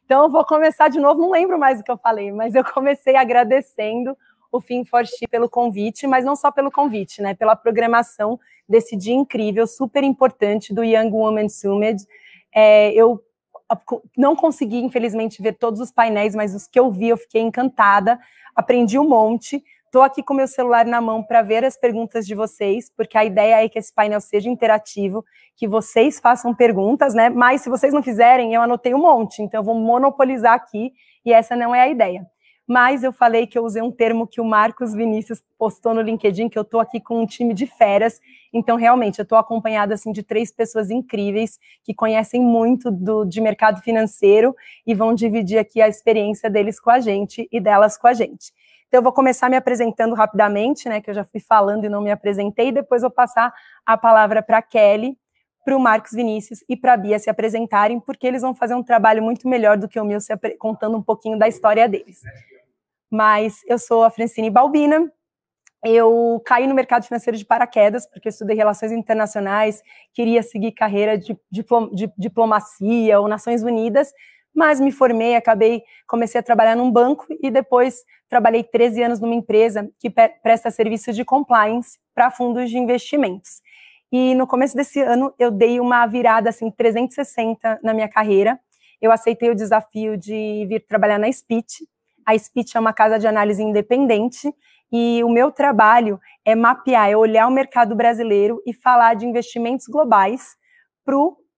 Então, eu vou começar de novo, não lembro mais o que eu falei, mas eu comecei agradecendo o Fin4She pelo convite, mas não só pelo convite, né? Pela programação desse dia incrível, super importante do Young Women Summit. Eu não consegui, infelizmente, ver todos os painéis, mas os que eu vi, eu fiquei encantada, aprendi um monte. Estou aqui com meu celular na mão para ver as perguntas de vocês, porque a ideia é que esse painel seja interativo, que vocês façam perguntas, né? Mas se vocês não fizerem, eu anotei um monte, então eu vou monopolizar aqui, e essa não é a ideia. Mas eu falei que eu usei um termo que o Marcos Vinícius postou no LinkedIn, que eu estou aqui com um time de feras, então realmente eu estou acompanhada assim, de 3 pessoas incríveis, que conhecem muito de mercado financeiro, e vão dividir aqui a experiência deles com a gente, e delas com a gente. Então, eu vou começar me apresentando rapidamente, né, que eu já fui falando e não me apresentei, e depois vou passar a palavra para a Kelly, para o Marcos Vinícius e para a Bia se apresentarem, porque eles vão fazer um trabalho muito melhor do que o meu, contando um pouquinho da história deles. Mas eu sou a Francine Balbina, eu caí no mercado financeiro de paraquedas, porque eu estudei Relações Internacionais, queria seguir carreira de diplomacia ou Nações Unidas, mas me formei, comecei a trabalhar num banco e depois trabalhei 13 anos numa empresa que presta serviços de compliance para fundos de investimentos. E no começo desse ano eu dei uma virada assim 360 na minha carreira. Eu aceitei o desafio de vir trabalhar na Spitch. A Spitch é uma casa de análise independente e o meu trabalho é mapear, é olhar o mercado brasileiro e falar de investimentos globais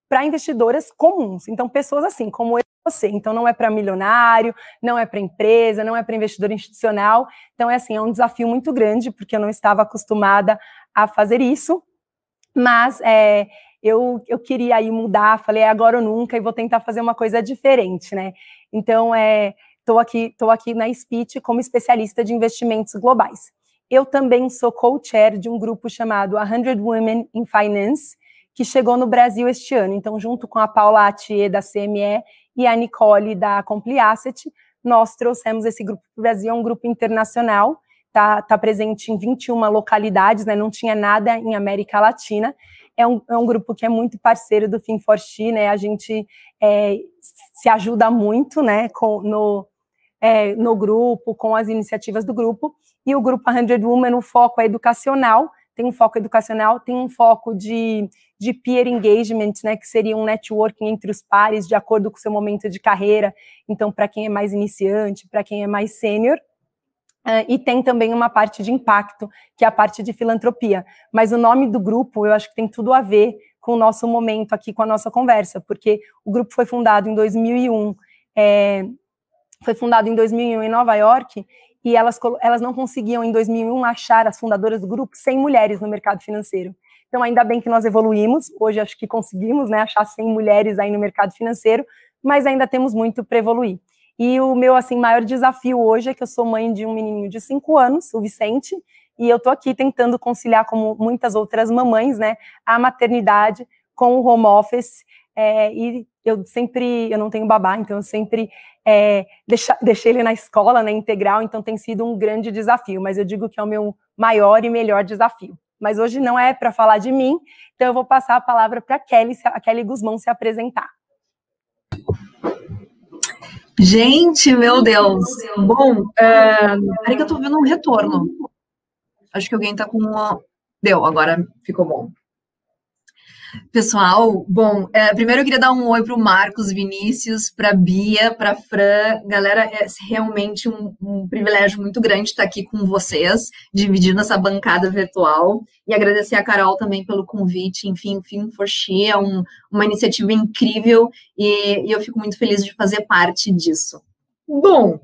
para investidoras comuns. Então, pessoas assim, como eu e você. Então, não é para milionário, não é para empresa, não é para investidor institucional. Então, é um desafio muito grande, porque eu não estava acostumada a fazer isso. Mas eu queria aí mudar, falei, agora ou nunca, e vou tentar fazer uma coisa diferente, né? Então, estou aqui na Spitch como especialista de investimentos globais. Eu também sou co-chair de um grupo chamado 100 Women in Finance, que chegou no Brasil este ano. Então, junto com a Paula Atier, da CME, e a Nicole, da Compliasset, nós trouxemos esse grupo para o Brasil, é um grupo internacional, tá presente em 21 localidades, né? Não tinha nada em América Latina. É um grupo que é muito parceiro do Fin4She, né? A gente se ajuda muito, né? No grupo, com as iniciativas do grupo. E o grupo 100 Women, o foco é educacional, tem um foco educacional, tem um foco de peer engagement, né, que seria um networking entre os pares, de acordo com o seu momento de carreira, então para quem é mais iniciante, para quem é mais sênior, e tem também uma parte de impacto, que é a parte de filantropia, mas o nome do grupo, eu acho que tem tudo a ver com o nosso momento aqui, com a nossa conversa, porque o grupo foi fundado em 2001, em Nova York, e elas não conseguiam, em 2001, achar as fundadoras do grupo 100 mulheres no mercado financeiro. Então, ainda bem que nós evoluímos, hoje acho que conseguimos, né, achar 100 mulheres aí no mercado financeiro, mas ainda temos muito para evoluir. E o meu, assim, maior desafio hoje é que eu sou mãe de um menininho de 5 anos, o Vicente, e eu estou aqui tentando conciliar, como muitas outras mamães, né, a maternidade com o home office, e eu não tenho babá, então eu sempre deixei ele na escola, né, integral, então tem sido um grande desafio, mas eu digo que é o meu maior e melhor desafio. Mas hoje não é para falar de mim, então eu vou passar a palavra para a Kelly Guzmão se apresentar. Gente, meu Deus. Bom, peraí que eu tô vendo um retorno. Acho que alguém tá com uma... Deu, agora ficou bom. Pessoal, bom, primeiro eu queria dar um oi para o Marcos Vinícius, para a Bia, para a Fran. Galera, é realmente um privilégio muito grande estar aqui com vocês, dividindo essa bancada virtual. E agradecer a Carol também pelo convite. Enfim, Fin4She é uma iniciativa incrível e eu fico muito feliz de fazer parte disso. Bom,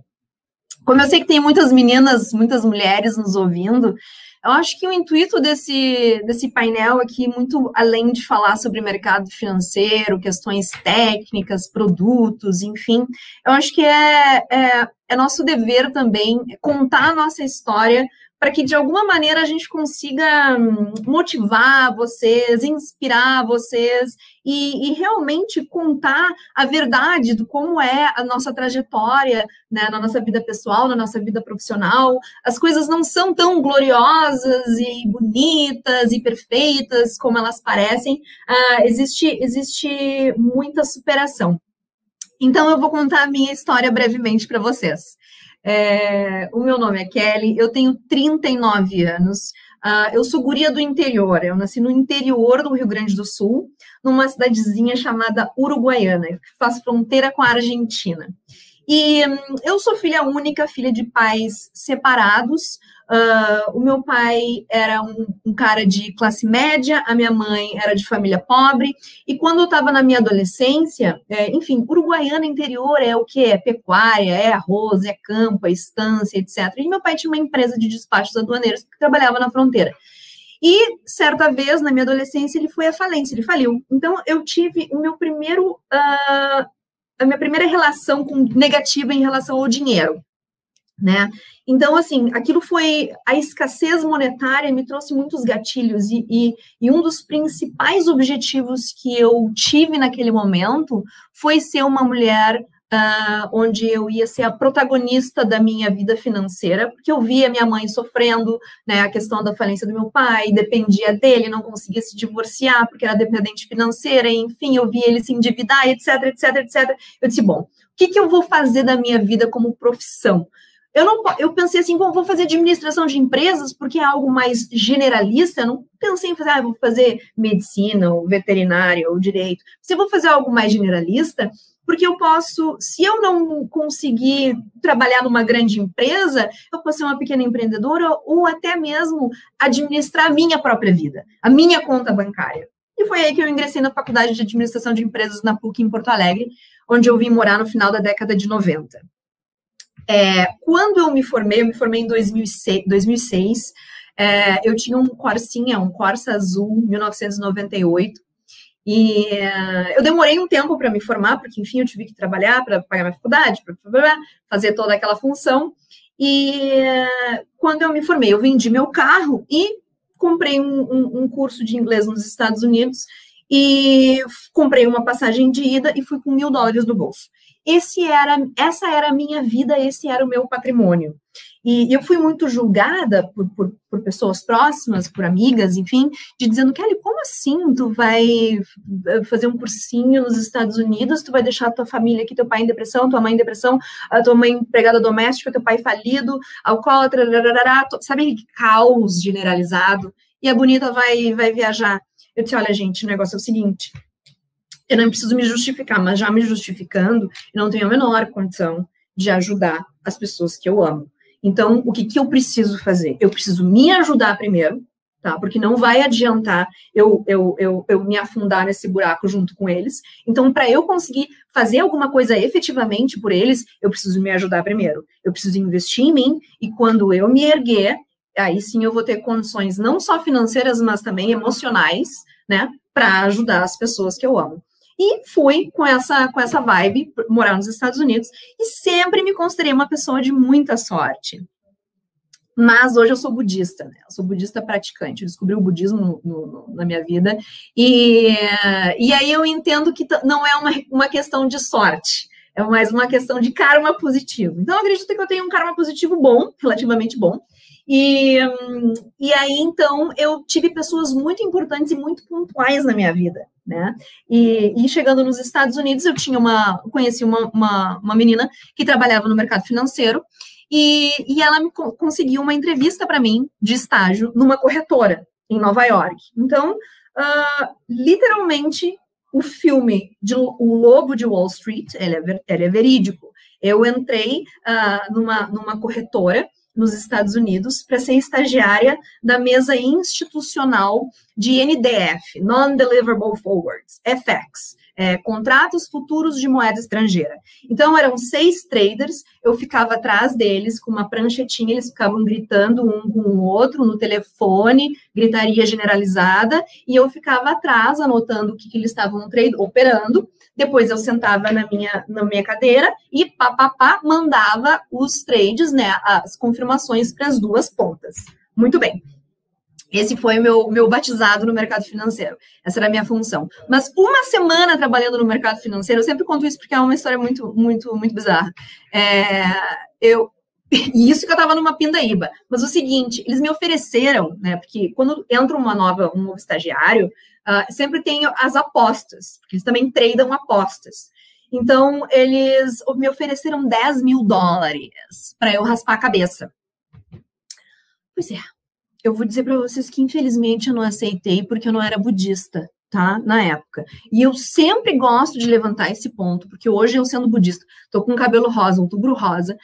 como eu sei que tem muitas meninas, muitas mulheres nos ouvindo, eu acho que o intuito desse painel aqui, muito além de falar sobre mercado financeiro, questões técnicas, produtos, enfim, eu acho que é nosso dever também contar a nossa história para que, de alguma maneira, a gente consiga motivar vocês, inspirar vocês e realmente contar a verdade do como é a nossa trajetória, né, na nossa vida pessoal, na nossa vida profissional. As coisas não são tão gloriosas e bonitas e perfeitas como elas parecem. Existe muita superação. Então, eu vou contar a minha história brevemente para vocês. O meu nome é Kelly, eu tenho 39 anos, eu sou guria do interior, eu nasci no interior do Rio Grande do Sul, numa cidadezinha chamada Uruguaiana, que faz fronteira com a Argentina. E eu sou filha única, filha de pais separados. O meu pai era um cara de classe média, a minha mãe era de família pobre, e quando eu estava na minha adolescência, enfim, Uruguaiana interior é o quê? É pecuária, é arroz, é campo, é estância, etc. E meu pai tinha uma empresa de despachos aduaneiros que trabalhava na fronteira. E, certa vez, na minha adolescência, ele foi à falência, ele faliu. Então, eu tive o meu primeiro... a minha primeira relação negativa em relação ao dinheiro, né? Então, assim, aquilo foi... A escassez monetária me trouxe muitos gatilhos e um dos principais objetivos que eu tive naquele momento foi ser uma mulher onde eu ia ser a protagonista da minha vida financeira, porque eu via minha mãe sofrendo, né, a questão da falência do meu pai, dependia dele, não conseguia se divorciar porque era dependente financeira, enfim, eu via ele se endividar, etc, etc, etc. Eu disse, bom, o que eu vou fazer da minha vida como profissão? Eu pensei assim, bom, vou fazer administração de empresas porque é algo mais generalista, eu não pensei em fazer, vou fazer medicina, ou veterinária, ou direito. Se eu vou fazer algo mais generalista, porque eu posso, se eu não conseguir trabalhar numa grande empresa, eu posso ser uma pequena empreendedora ou até mesmo administrar a minha própria vida, a minha conta bancária. E foi aí que eu ingressei na Faculdade de Administração de Empresas na PUC em Porto Alegre, onde eu vim morar no final da década de 90. Quando eu me formei em 2006, eu tinha um Corsa azul, 1998, e eu demorei um tempo para me formar, porque, enfim, eu tive que trabalhar para pagar minha faculdade, para fazer toda aquela função. E quando eu me formei, eu vendi meu carro e comprei um curso de inglês nos Estados Unidos e comprei uma passagem de ida e fui com $1.000 no bolso. Essa era a minha vida, esse era o meu patrimônio. E eu fui muito julgada por pessoas próximas, por amigas, enfim, de dizendo, Kelly, como assim tu vai fazer um cursinho nos Estados Unidos, tu vai deixar a tua família aqui, teu pai em depressão, tua mãe em depressão, a tua mãe empregada doméstica, teu pai falido, alcoólatra, sabe, caos generalizado, e a bonita vai viajar. Eu disse, olha, gente, o negócio é o seguinte, eu não preciso me justificar, mas já me justificando, eu não tenho a menor condição de ajudar as pessoas que eu amo. Então, o que eu preciso fazer? Eu preciso me ajudar primeiro, tá? Porque não vai adiantar eu me afundar nesse buraco junto com eles. Então, para eu conseguir fazer alguma coisa efetivamente por eles, eu preciso me ajudar primeiro. Eu preciso investir em mim e quando eu me erguer, aí sim eu vou ter condições não só financeiras, mas também emocionais, né? Para ajudar as pessoas que eu amo. E fui com essa vibe morar nos Estados Unidos e sempre me considerei uma pessoa de muita sorte. Mas hoje eu sou budista, né? Eu sou budista praticante, eu descobri o budismo na minha vida e aí eu entendo que não é uma questão de sorte, é mais uma questão de karma positivo. Então eu acredito que eu tenho um karma positivo bom, relativamente bom. E aí, então, eu tive pessoas muito importantes e muito pontuais na minha vida, né? E chegando nos Estados Unidos, eu conheci uma menina que trabalhava no mercado financeiro e ela conseguiu uma entrevista para mim de estágio numa corretora em Nova York. Então, literalmente, o filme O Lobo de Wall Street, ele é verídico. Eu entrei numa corretora nos Estados Unidos para ser estagiária da mesa institucional de NDF, Non-Deliverable Forwards, FX, contratos futuros de moeda estrangeira. Então, eram 6 traders, eu ficava atrás deles com uma pranchetinha, eles ficavam gritando um com o outro no telefone, gritaria generalizada, e eu ficava atrás anotando o que eles estavam operando. Depois eu sentava na minha cadeira e mandava os trades, né, as confirmações para as duas pontas. Muito bem. Esse foi o meu batizado no mercado financeiro. Essa era a minha função. Mas uma semana trabalhando no mercado financeiro, eu sempre conto isso porque é uma história muito, muito, muito bizarra. E isso que eu estava numa pindaíba. Mas o seguinte, eles me ofereceram, né, porque quando entra um novo estagiário, sempre tem as apostas, porque eles também tradam apostas. Então, eles me ofereceram $10.000 para eu raspar a cabeça. Pois é, eu vou dizer para vocês que, infelizmente, eu não aceitei porque eu não era budista, tá? Na época. E eu sempre gosto de levantar esse ponto, porque hoje eu, sendo budista, tô com cabelo rosa, outubro rosa.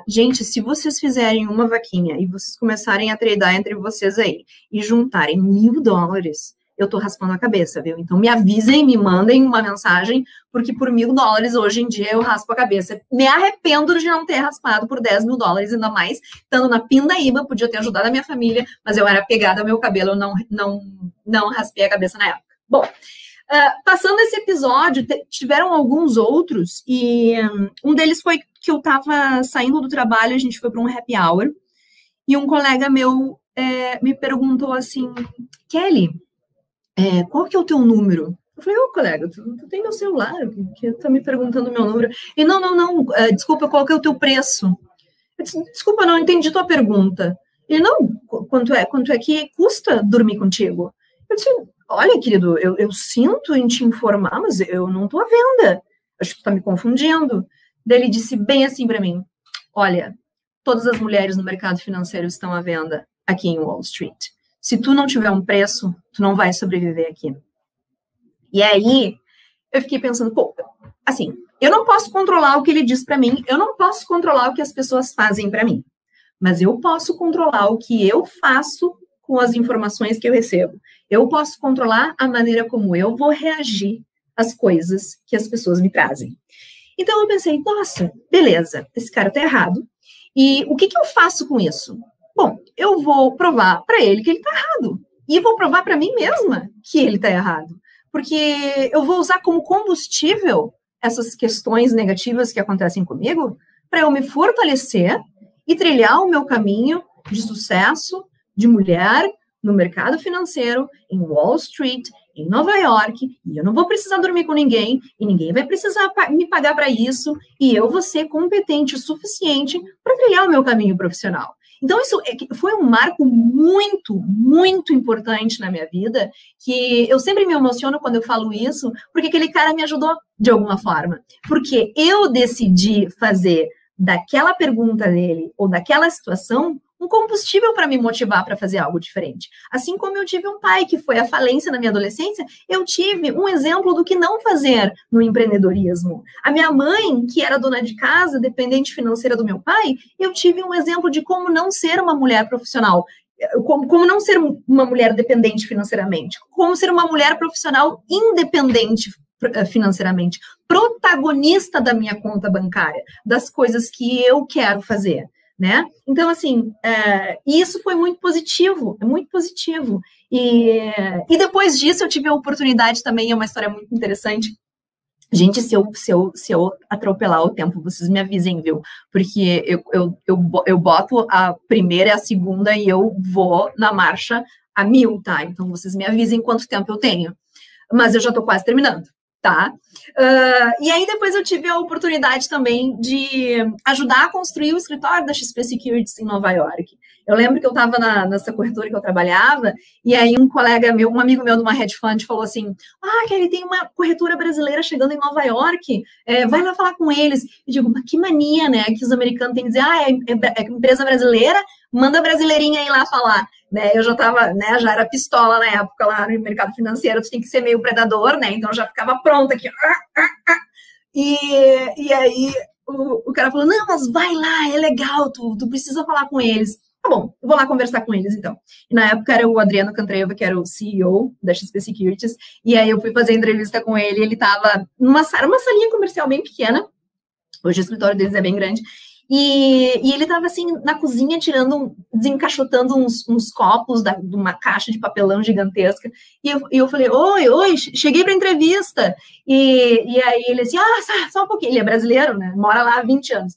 Gente, se vocês fizerem uma vaquinha e vocês começarem a tradar entre vocês aí e juntarem $1.000, eu tô raspando a cabeça, viu? Então me avisem, me mandem uma mensagem, porque por $1.000 hoje em dia eu raspo a cabeça. Me arrependo de não ter raspado por $10.000, ainda mais estando na pindaíba, podia ter ajudado a minha família, mas eu era apegada ao meu cabelo, eu não raspei a cabeça na época. Bom, passando esse episódio, tiveram alguns outros, e um deles foi que eu tava saindo do trabalho, a gente foi para um happy hour, e um colega meu me perguntou assim, Kelly, qual que é o teu número? Eu falei, colega, tu tem meu celular, que tá me perguntando o meu número. E não, desculpa, qual que é o teu preço? Eu disse, desculpa, não entendi tua pergunta. Ele, não, quanto é que custa dormir contigo? Eu disse, olha, querido, eu sinto em te informar, mas eu não tô à venda. Acho que tu tá me confundindo. Daí ele disse bem assim para mim, olha, todas as mulheres no mercado financeiro estão à venda aqui em Wall Street. Se tu não tiver um preço, tu não vai sobreviver aqui. E aí, eu fiquei pensando, assim, eu não posso controlar o que ele diz para mim, eu não posso controlar o que as pessoas fazem para mim, mas eu posso controlar o que eu faço com as informações que eu recebo. Eu posso controlar a maneira como eu vou reagir às coisas que as pessoas me trazem. Então, eu pensei, nossa, beleza, esse cara tá errado. E o que eu faço com isso? Bom, eu vou provar para ele que ele está errado. E vou provar para mim mesma que ele está errado. Porque eu vou usar como combustível essas questões negativas que acontecem comigo para eu me fortalecer e trilhar o meu caminho de sucesso de mulher no mercado financeiro, em Wall Street, em Nova York, e eu não vou precisar dormir com ninguém, e ninguém vai precisar me pagar para isso, e eu vou ser competente o suficiente para trilhar o meu caminho profissional. Então, isso foi um marco muito, muito importante na minha vida, que eu sempre me emociono quando eu falo isso, porque aquele cara me ajudou de alguma forma. Porque eu decidi fazer daquela pergunta dele, ou daquela situação, um combustível para me motivar para fazer algo diferente. Assim como eu tive um pai que foi à falência na minha adolescência, eu tive um exemplo do que não fazer no empreendedorismo. A minha mãe, que era dona de casa, dependente financeira do meu pai, eu tive um exemplo de como não ser uma mulher profissional, como não ser uma mulher dependente financeiramente, como ser uma mulher profissional independente financeiramente, protagonista da minha conta bancária, das coisas que eu quero fazer. Né? Então, assim, isso foi muito positivo, é muito positivo. E depois disso eu tive a oportunidade também, é uma história muito interessante. Gente, se eu atropelar o tempo, vocês me avisem, viu? Porque eu boto a primeira e a segunda e eu vou na marcha a 1000, tá? Então, vocês me avisem quanto tempo eu tenho. Mas eu já tô quase terminando. Tá? E aí depois eu tive a oportunidade também de ajudar a construir o escritório da XP Securities em Nova York. Eu lembro que eu estava nessa corretora que eu trabalhava, e aí um colega meu, um amigo meu de uma hedge fund falou assim, Kelly, tem uma corretora brasileira chegando em Nova York, vai lá falar com eles. Eu digo, mas que mania, né, que os americanos têm que dizer, é empresa brasileira, manda a brasileirinha ir lá falar. Né, eu já estava, né, já era pistola na época lá no mercado financeiro, tu tem que ser meio predador, né, então eu já ficava pronta aqui. E aí o cara falou, não, mas vai lá, é legal, tu precisa falar com eles. Tá bom, eu vou lá conversar com eles, então. E na época era o Adriano Cantreva, que era o CEO da XP Securities, e aí eu fui fazer entrevista com ele, ele estava numa salinha comercial bem pequena, hoje o escritório deles é bem grande, e ele estava assim na cozinha desencaixotando uns copos de uma caixa de papelão gigantesca, e eu falei, oi, cheguei para entrevista, e aí ele assim, só um pouquinho, ele é brasileiro, né, mora lá há 20 anos,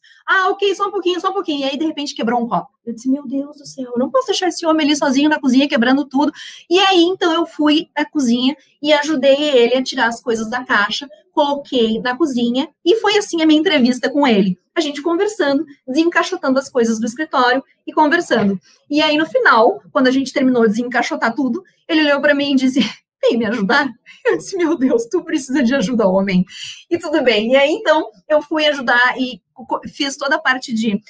ok, só um pouquinho, e aí de repente quebrou um copo. Eu disse, meu Deus do céu, eu não posso deixar esse homem ali sozinho na cozinha, quebrando tudo. E aí, então, eu fui à cozinha e ajudei ele a tirar as coisas da caixa, coloquei na cozinha e foi assim a minha entrevista com ele. A gente conversando, desencaixotando as coisas do escritório e conversando. E aí, no final, quando a gente terminou de desencaixotar tudo, ele olhou para mim e disse, vem me ajudar. Eu disse, meu Deus, tu precisa de ajuda, homem. E tudo bem. E aí, então, eu fui ajudar e fiz toda a parte de...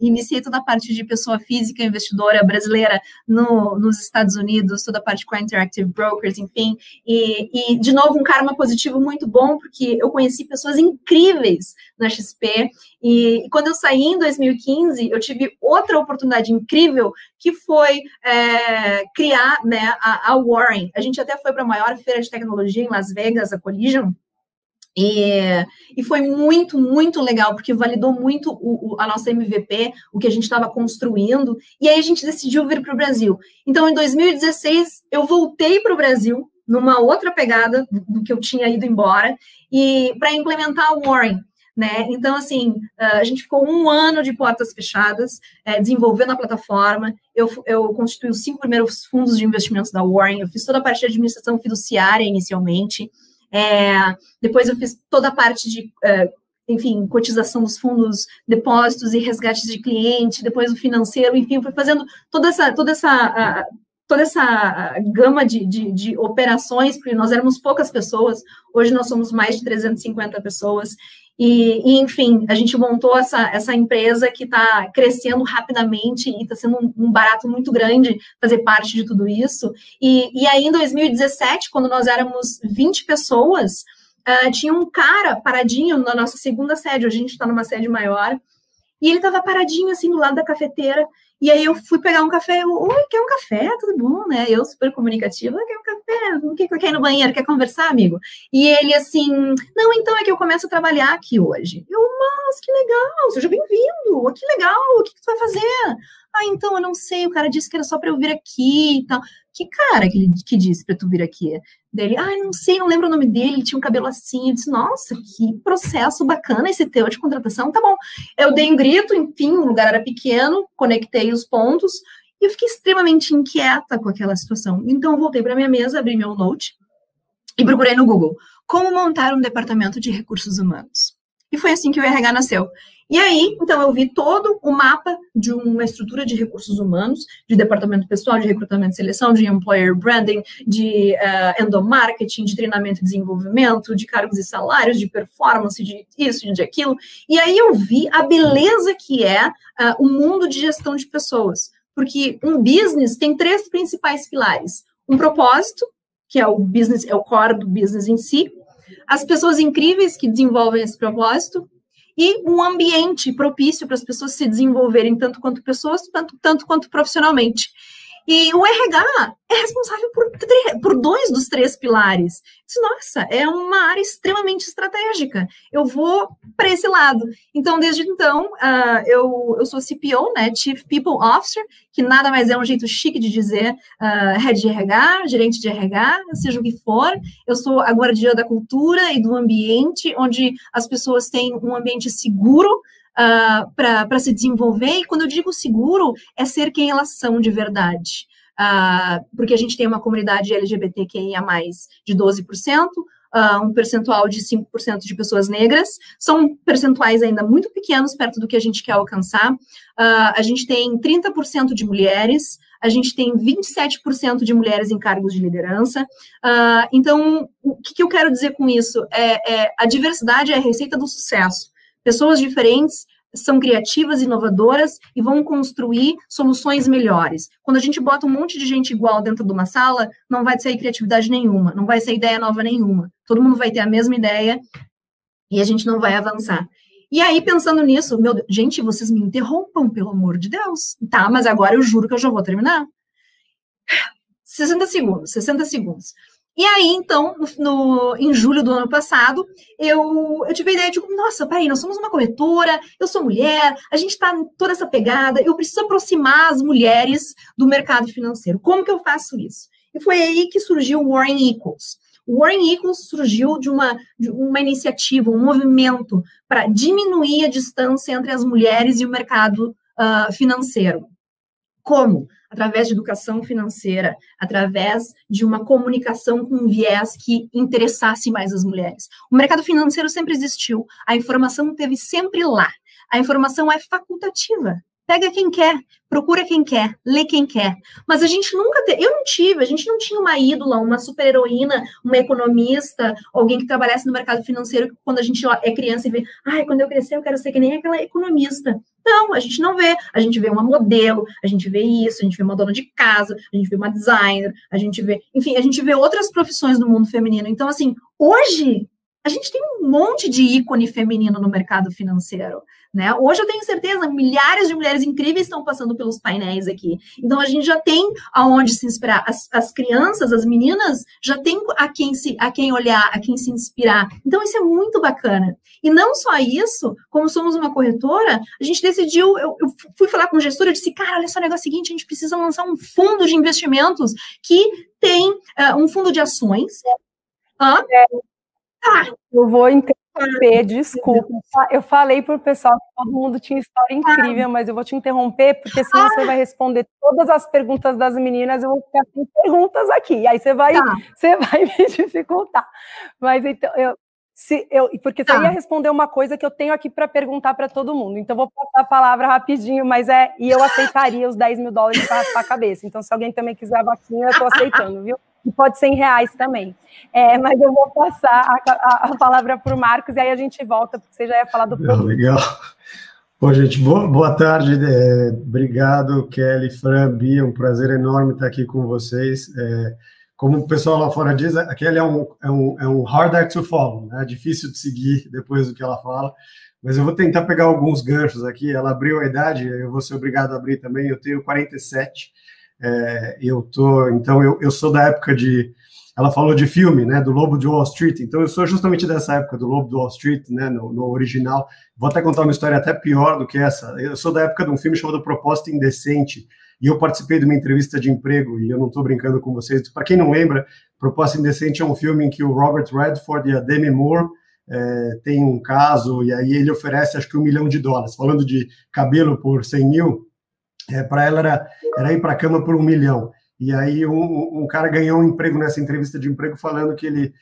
iniciei toda a parte de pessoa física, investidora brasileira nos Estados Unidos, toda a parte com a Interactive Brokers, enfim. E, de novo, um karma positivo muito bom, porque eu conheci pessoas incríveis na XP. E quando eu saí em 2015, eu tive outra oportunidade incrível, que foi criar, né, a Warren. A gente até foi para a maior feira de tecnologia em Las Vegas, a Collision, e foi muito, muito legal, porque validou muito a nossa MVP, o que a gente estava construindo, e aí a gente decidiu vir para o Brasil. Então, em 2016, eu voltei para o Brasil, numa outra pegada do que eu tinha ido embora, e para implementar a Warren. Né? Então, assim, a gente ficou 1 ano de portas fechadas, desenvolvendo a plataforma. Eu constituí os 5 primeiros fundos de investimentos da Warren, eu fiz toda a parte de administração fiduciária inicialmente, depois eu fiz toda a parte de, enfim, cotização dos fundos, depósitos e resgates de cliente, depois o financeiro, enfim, fui fazendo toda essa gama de operações, porque nós éramos poucas pessoas, hoje nós somos mais de 350 pessoas, e enfim, a gente montou essa empresa que está crescendo rapidamente e está sendo um barato muito grande fazer parte de tudo isso. E aí, em 2017, quando nós éramos 20 pessoas, tinha um cara paradinho na nossa segunda sede, hoje a gente está numa sede maior, e ele estava paradinho, assim, do lado da cafeteira, e aí eu fui pegar um café, oi, quer um café? Tudo bom, né? Eu super comunicativa, quer um café? Quer ir no banheiro? Quer conversar, amigo? E ele assim, não, então é que eu começo a trabalhar aqui hoje. Eu, mas que legal, seja bem-vindo, que legal, o que tu vai fazer? Ah, então, eu não sei, o cara disse que era só para eu vir aqui e tal. Que cara que disse para tu vir aqui? Dele, não sei, não lembro o nome dele, ele tinha um cabelo assim, eu disse, nossa, que processo bacana esse teu de contratação, tá bom. Eu dei um grito, enfim, o lugar era pequeno, conectei os pontos, e eu fiquei extremamente inquieta com aquela situação. Então, eu voltei para minha mesa, abri meu note, e procurei no Google, como montar um departamento de recursos humanos. E foi assim que o RH nasceu. E aí, então, eu vi todo o mapa de uma estrutura de recursos humanos, de departamento pessoal, de recrutamento e seleção, de employer branding, de endomarketing, de treinamento e desenvolvimento, de cargos e salários, de performance, de isso e de aquilo. E aí eu vi a beleza que é o mundo de gestão de pessoas. Porque um business tem 3 principais pilares. Um propósito, que é o business, é o core do business em si. As pessoas incríveis que desenvolvem esse propósito, e um ambiente propício para as pessoas se desenvolverem tanto quanto pessoas, tanto quanto profissionalmente. E o RH é responsável por 2 dos 3 pilares. Nossa, é uma área extremamente estratégica. Eu vou para esse lado. Então, desde então, eu sou CPO, né, Chief People Officer, que nada mais é um jeito chique de dizer head de RH, gerente de RH, seja o que for. Eu sou a guardiã da cultura e do ambiente, onde as pessoas têm um ambiente seguro para se desenvolver, e quando eu digo seguro, é ser quem elas são de verdade. Porque a gente tem uma comunidade LGBTQIA+, de 12%, um percentual de 5% de pessoas negras, são percentuais ainda muito pequenos, perto do que a gente quer alcançar. A gente tem 30% de mulheres, a gente tem 27% de mulheres em cargos de liderança. Então, o que eu quero dizer com isso? A diversidade é a receita do sucesso. Pessoas diferentes são criativas, inovadoras e vão construir soluções melhores. Quando a gente bota um monte de gente igual dentro de uma sala, não vai sair criatividade nenhuma, não vai sair ideia nova nenhuma. Todo mundo vai ter a mesma ideia e a gente não vai avançar. E aí, pensando nisso, meu Deus, gente, vocês me interrompam, pelo amor de Deus. Tá, mas agora eu juro que eu já vou terminar. 60 segundos. E aí, então, em julho do ano passado, eu tive a ideia de, nossa, peraí, nós somos uma corretora, eu sou mulher, a gente está em toda essa pegada, eu preciso aproximar as mulheres do mercado financeiro. Como que eu faço isso? E foi aí que surgiu o Warren Equals. O Warren Equals surgiu de uma iniciativa, um movimento para diminuir a distância entre as mulheres e o mercado financeiro. Como? Através de educação financeira, através de uma comunicação com um viés que interessasse mais as mulheres. O mercado financeiro sempre existiu, a informação esteve sempre lá. A informação é facultativa. Pega quem quer, procura quem quer, lê quem quer. Mas a gente nunca teve, a gente não tinha uma ídola, uma super-heroína, uma economista, alguém que trabalhasse no mercado financeiro, quando a gente é criança e vê, quando eu crescer eu quero ser que nem aquela economista. Não, a gente não vê. A gente vê uma modelo, a gente vê isso, a gente vê uma dona de casa, a gente vê uma designer, a gente vê, enfim, a gente vê outras profissões do mundo feminino. Então, assim, hoje a gente tem um monte de ícone feminino no mercado financeiro, né? Hoje eu tenho certeza, milhares de mulheres incríveis estão passando pelos painéis aqui. Então, a gente já tem aonde se inspirar. As crianças, as meninas, já tem a quem olhar, a quem se inspirar. Então, isso é muito bacana. E não só isso, como somos uma corretora, a gente decidiu, eu fui falar com o gestor, eu disse, cara, olha só o negócio seguinte, a gente precisa lançar um fundo de investimentos que tem um fundo de ações. Eu vou interromper, desculpa. Eu falei para o pessoal que todo mundo tinha história incrível, mas eu vou te interromper, porque senão você vai responder todas as perguntas das meninas, eu vou ficar sem perguntas aqui, aí você vai me dificultar. Mas então, porque você ia responder uma coisa que eu tenho aqui para perguntar para todo mundo, então vou passar a palavra rapidinho, e eu aceitaria os $10 mil para raspar a cabeça, então se alguém também quiser a vaquinha, eu estou aceitando, viu? E pode ser em reais também. Mas eu vou passar a palavra para o Marcos, e aí a gente volta, porque você já ia falar do produto. Legal. Bom, gente, boa tarde. Obrigado, Kelly, Fran, Bia, um prazer enorme estar aqui com vocês. Como o pessoal lá fora diz, a Kelly é um hard act to follow, né? É difícil de seguir depois do que ela fala, mas eu vou tentar pegar alguns ganchos aqui. Ela abriu a idade, eu vou ser obrigado a abrir também, eu tenho 47. Então eu sou da época ela falou de filme, né, do Lobo de Wall Street, então eu sou justamente dessa época do Lobo de Wall Street, né, no original. Vou até contar uma história até pior do que essa. Eu sou da época de um filme chamado Proposta Indecente, e eu participei de uma entrevista de emprego, e eu não estou brincando com vocês. Para quem não lembra, Proposta Indecente é um filme em que o Robert Redford e a Demi Moore têm um caso, e aí ele oferece acho que $1 milhão, falando de cabelo por 100 mil, para ela era ir para a cama por $1 milhão. E aí um cara ganhou um emprego nessa entrevista de emprego falando que ele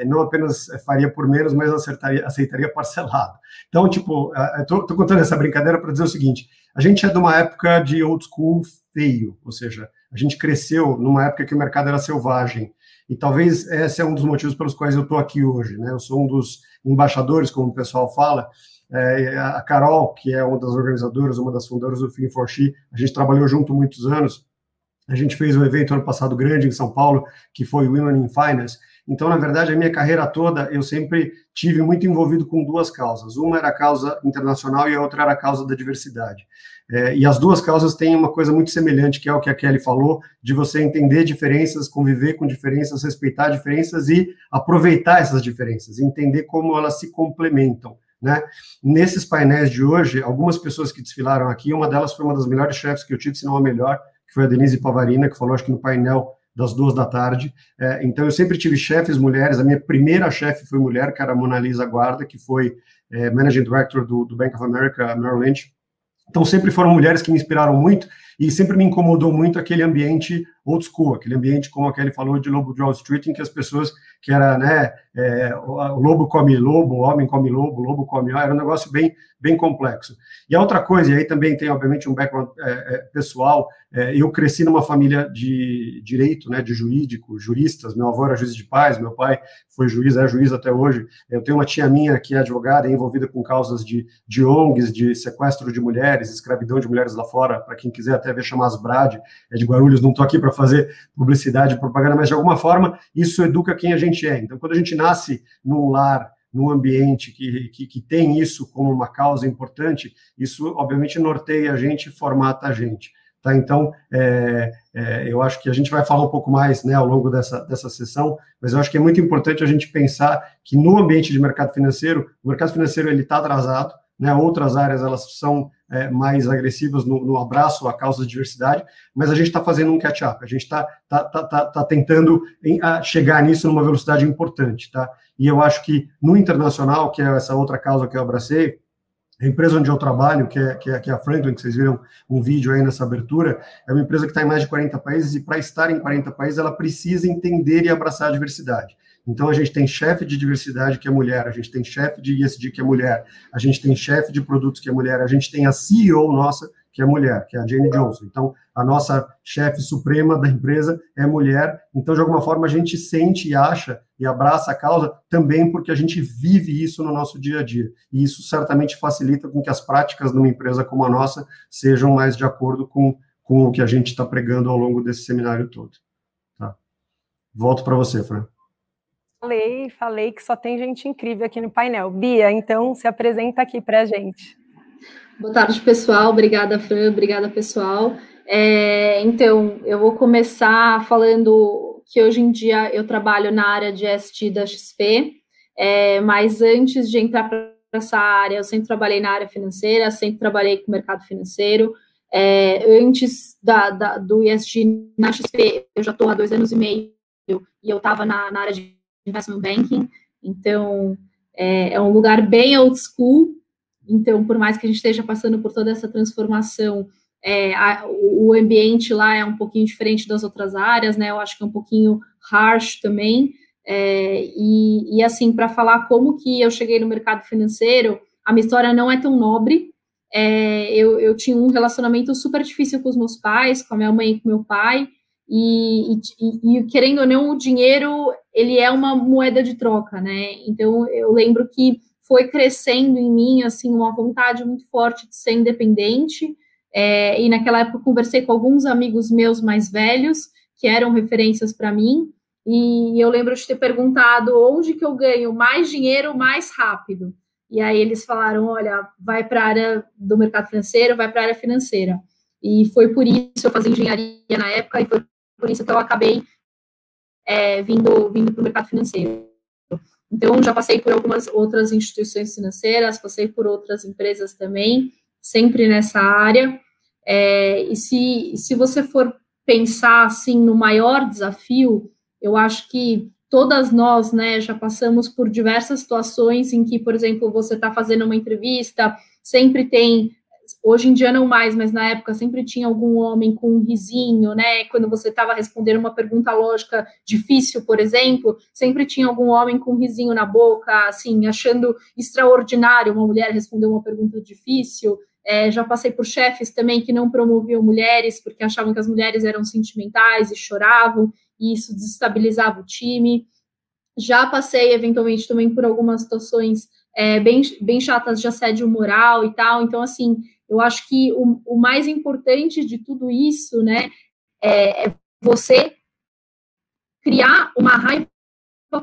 não apenas faria por menos, mas aceitaria parcelado. Então, tipo, estou contando essa brincadeira para dizer o seguinte: a gente é de uma época de old school feio, ou seja, a gente cresceu numa época que o mercado era selvagem. E talvez esse é um dos motivos pelos quais eu estou aqui hoje, né? Eu sou um dos embaixadores, como o pessoal fala. A Carol, que é uma das organizadoras, uma das fundadoras do Fin for She, a gente trabalhou junto muitos anos. A gente fez um evento ano passado grande em São Paulo, que foi Women in Finance. Então, na verdade, a minha carreira toda, eu sempre tive muito envolvido com duas causas. Uma era a causa internacional e a outra era a causa da diversidade. E as duas causas têm uma coisa muito semelhante, que é o que a Kelly falou, de você entender diferenças, conviver com diferenças, respeitar diferenças e aproveitar essas diferenças, entender como elas se complementam, né? Nesses painéis de hoje, algumas pessoas que desfilaram aqui, uma delas foi uma das melhores chefes que eu tive, se não a melhor, que foi a Denise Pavarina, que falou, acho que no painel das 14h. Então, eu sempre tive chefes mulheres. A minha primeira chefe foi mulher, que era a Mona Lisa Guarda, que foi Managing Director do Bank of America, Merrill Lynch. Então, sempre foram mulheres que me inspiraram muito, e sempre me incomodou muito aquele ambiente old school, aquele ambiente, como a Kelly falou, de Lobo de Wall Street, em que as pessoas, que era, né, o lobo come lobo, o homem come lobo, o lobo come, era um negócio bem complexo. E a outra coisa, e aí também tem, obviamente, um background pessoal, eu cresci numa família de direito, né, de jurídico, juristas. Meu avô era juiz de paz, meu pai foi juiz, é juiz até hoje. Eu tenho uma tia minha que é advogada, é envolvida com causas de ONGs, de sequestro de mulheres, escravidão de mulheres lá fora, para quem quiser até ver, chamar Asbrad, é de Guarulhos. Não estou aqui para fazer publicidade e propaganda, mas de alguma forma isso educa quem a gente é. Então, quando a gente nasce num lar, num ambiente que tem isso como uma causa importante, isso obviamente norteia a gente, formata a gente. Tá? Então, eu acho que a gente vai falar um pouco mais, né, ao longo dessa sessão, mas eu acho que é muito importante a gente pensar que no ambiente de mercado financeiro, o mercado financeiro está atrasado, né, outras áreas elas são mais agressivas no abraço à causa de diversidade, mas a gente está fazendo um catch-up, a gente está tentando chegar nisso numa velocidade importante, tá? E eu acho que no internacional, que é essa outra causa que eu abracei, a empresa onde eu trabalho, que é a Franklin, que vocês viram um vídeo aí nessa abertura, é uma empresa que está em mais de 40 países, e para estar em 40 países, ela precisa entender e abraçar a diversidade. Então, a gente tem chefe de diversidade, que é mulher, a gente tem chefe de ESG, que é mulher, a gente tem chefe de produtos, que é mulher, a gente tem a CEO nossa, que é mulher, que é a Jane Johnson. Então, a nossa chefe suprema da empresa é mulher. Então, de alguma forma, a gente sente e acha e abraça a causa também porque a gente vive isso no nosso dia a dia. E isso certamente facilita com que as práticas numa empresa como a nossa sejam mais de acordo com o que a gente está pregando ao longo desse seminário todo. Tá? Volto para você, Fran. Falei que só tem gente incrível aqui no painel. Bia, então se apresenta aqui para a gente. Boa tarde, pessoal. Obrigada, Fran. Obrigada, pessoal. Então, eu vou começar falando que hoje em dia eu trabalho na área de ESG da XP, mas antes de entrar para essa área, eu sempre trabalhei na área financeira, sempre trabalhei com o mercado financeiro. Antes do ESG na XP, eu já estou há 2 anos e meio e eu estava na área de investment banking, então é um lugar bem old school. Então, por mais que a gente esteja passando por toda essa transformação, o ambiente lá é um pouquinho diferente das outras áreas, né? Eu acho que é um pouquinho harsh também. E assim, para falar como que eu cheguei no mercado financeiro, a minha história não é tão nobre. Eu tinha um relacionamento super difícil com os meus pais, com a minha mãe e com meu pai, e querendo ou não, o dinheiro, ele é uma moeda de troca, né? Então, eu lembro que foi crescendo em mim, assim, uma vontade muito forte de ser independente, e naquela época eu conversei com alguns amigos meus mais velhos, que eram referências para mim, e eu lembro de ter perguntado onde que eu ganho mais dinheiro mais rápido. E aí eles falaram, olha, vai para a área do mercado financeiro, vai para a área financeira. E foi por isso que eu fazia engenharia na época, e foi por isso que eu acabei vindo para o mercado financeiro. Então, já passei por algumas outras instituições financeiras, passei por outras empresas também, sempre nessa área. E se você for pensar, assim, no maior desafio, eu acho que todas nós, né, já passamos por diversas situações em que, por exemplo, você está fazendo uma entrevista, sempre tem, hoje em dia não mais, mas na época sempre tinha algum homem com um risinho, né, quando você estava respondendo uma pergunta lógica difícil, por exemplo, sempre tinha algum homem com um risinho na boca, assim, achando extraordinário uma mulher responder uma pergunta difícil. Já passei por chefes também que não promoviam mulheres porque achavam que as mulheres eram sentimentais e choravam, e isso desestabilizava o time. Já passei, eventualmente, também por algumas situações bem chatas de assédio moral e tal. Então, assim, eu acho que o mais importante de tudo isso, né, é você criar uma raiva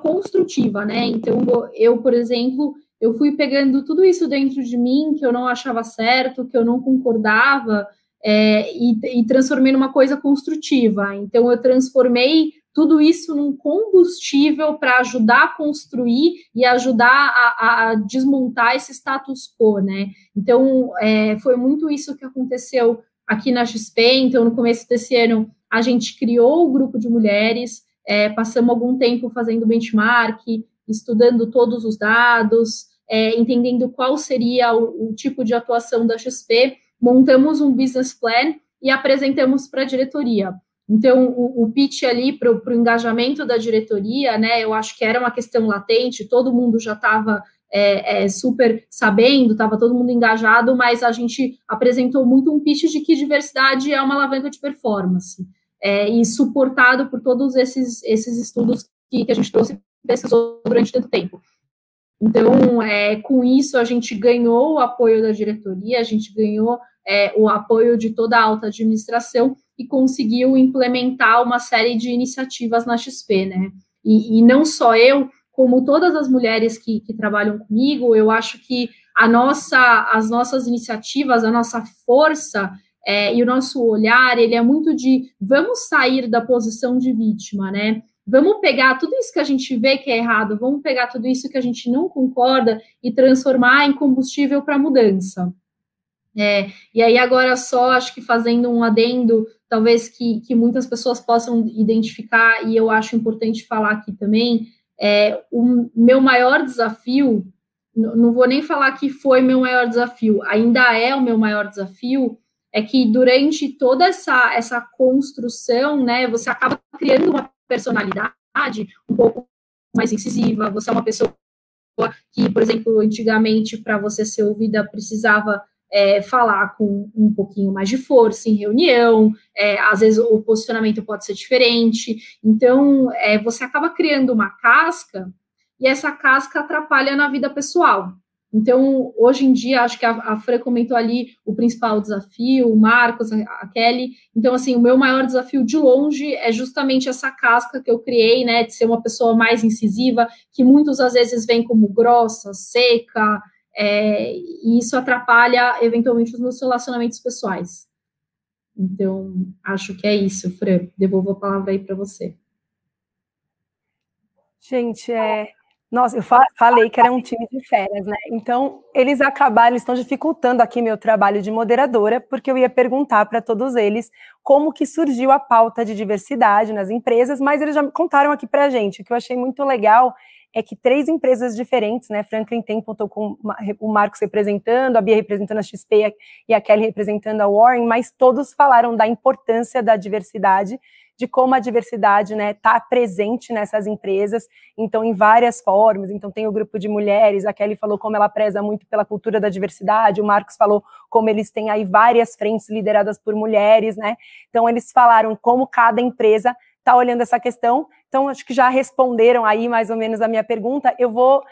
construtiva, né? Então, eu, por exemplo, eu fui pegando tudo isso dentro de mim, que eu não achava certo, que eu não concordava, e transformei numa coisa construtiva. Então, eu transformei tudo isso num combustível para ajudar a construir e ajudar a desmontar esse status quo, né? Então, foi muito isso que aconteceu aqui na XP. Então, no começo desse ano, a gente criou o grupo de mulheres, passamos algum tempo fazendo benchmark, estudando todos os dados, entendendo qual seria o tipo de atuação da XP, montamos um business plan e apresentamos para a diretoria. Então, o pitch ali para o engajamento da diretoria, né, eu acho que era uma questão latente, todo mundo já estava super sabendo, estava todo mundo engajado, mas a gente apresentou muito um pitch de que diversidade é uma alavanca de performance, e suportado por todos esses estudos que a gente trouxe e pesquisou durante tanto tempo. Então, com isso, a gente ganhou o apoio da diretoria, a gente ganhou o apoio de toda a alta administração e conseguiu implementar uma série de iniciativas na XP, né? E não só eu, como todas as mulheres que trabalham comigo, eu acho que as nossas iniciativas, a nossa força e o nosso olhar, ele é muito de vamos sair da posição de vítima, né? Vamos pegar tudo isso que a gente vê que é errado, vamos pegar tudo isso que a gente não concorda e transformar em combustível para a mudança. E aí agora só, acho que fazendo um adendo, talvez que muitas pessoas possam identificar, e eu acho importante falar aqui também, o meu maior desafio, não vou nem falar que foi meu maior desafio, ainda é o meu maior desafio, é que durante toda essa construção, né, você acaba criando uma personalidade um pouco mais incisiva, você é uma pessoa que, por exemplo, antigamente, para você ser ouvida, precisava falar com um pouquinho mais de força em reunião, às vezes o posicionamento pode ser diferente. Então, você acaba criando uma casca e essa casca atrapalha na vida pessoal. Então, hoje em dia, acho que a Fran comentou ali o principal desafio, o Marcos, a Kelly. Então, assim, o meu maior desafio de longe é justamente essa casca que eu criei, né, de ser uma pessoa mais incisiva, que muitos às vezes vem como grossa, seca, e isso atrapalha, eventualmente, os meus relacionamentos pessoais. Então, acho que é isso, Fran. Devolvo a palavra aí para você. Gente, nossa, eu falei que era um time de feras, né? Então, eles estão dificultando aqui meu trabalho de moderadora, porque eu ia perguntar para todos eles como que surgiu a pauta de diversidade nas empresas, mas eles já contaram aqui para a gente. O que eu achei muito legal é que 3 empresas diferentes, né? Franklin Templeton com o Marcos representando, a Bia representando a XP e a Kelly representando a Warren, mas todos falaram da importância da diversidade, de como a diversidade, né, está presente nessas empresas, então, em várias formas. Então, tem o grupo de mulheres, a Kelly falou como ela preza muito pela cultura da diversidade, o Marcos falou como eles têm aí várias frentes lideradas por mulheres, né? Então, eles falaram como cada empresa está olhando essa questão. Então, acho que já responderam aí mais ou menos a minha pergunta. Eu vou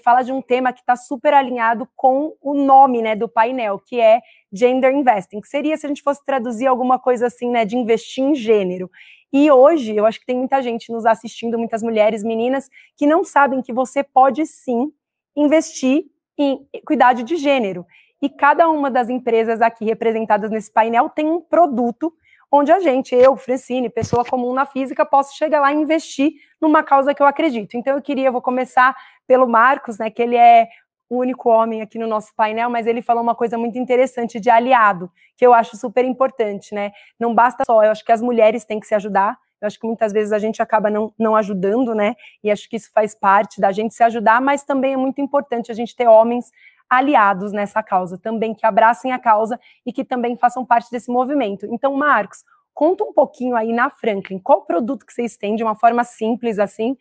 falar de um tema que está super alinhado com o nome, né, do painel, que é Gender Investing, que seria, se a gente fosse traduzir alguma coisa assim, né, de investir em gênero. E hoje, eu acho que tem muita gente nos assistindo, muitas mulheres, meninas, que não sabem que você pode sim investir em equidade de gênero. E cada uma das empresas aqui representadas nesse painel tem um produto onde a gente, eu, Francine, pessoa comum na física, posso chegar lá e investir numa causa que eu acredito. Então, eu vou começar pelo Marcos, né, que ele é o único homem aqui no nosso painel, mas ele falou uma coisa muito interessante de aliado, que eu acho super importante, né? Não basta só, eu acho que as mulheres têm que se ajudar, eu acho que muitas vezes a gente acaba não ajudando, né? E acho que isso faz parte da gente se ajudar, mas também é muito importante a gente ter homens aliados nessa causa, também que abracem a causa e que também façam parte desse movimento. Então, Marcos, conta um pouquinho aí na Franklin, qual produto que vocês têm de uma forma simples assim,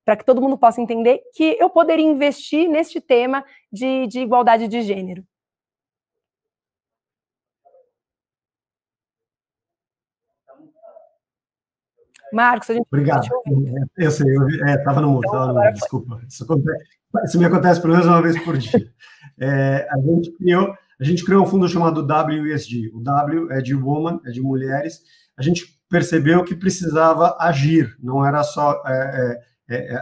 para que todo mundo possa entender que eu poderia investir neste tema de igualdade de gênero. Marcos, a gente... Obrigado. Eu sei, estava no mudo, desculpa. Isso me acontece pelo menos uma vez por dia. A gente criou um fundo chamado WESG. O W é de Woman, é de mulheres. A gente percebeu que precisava agir, não era só...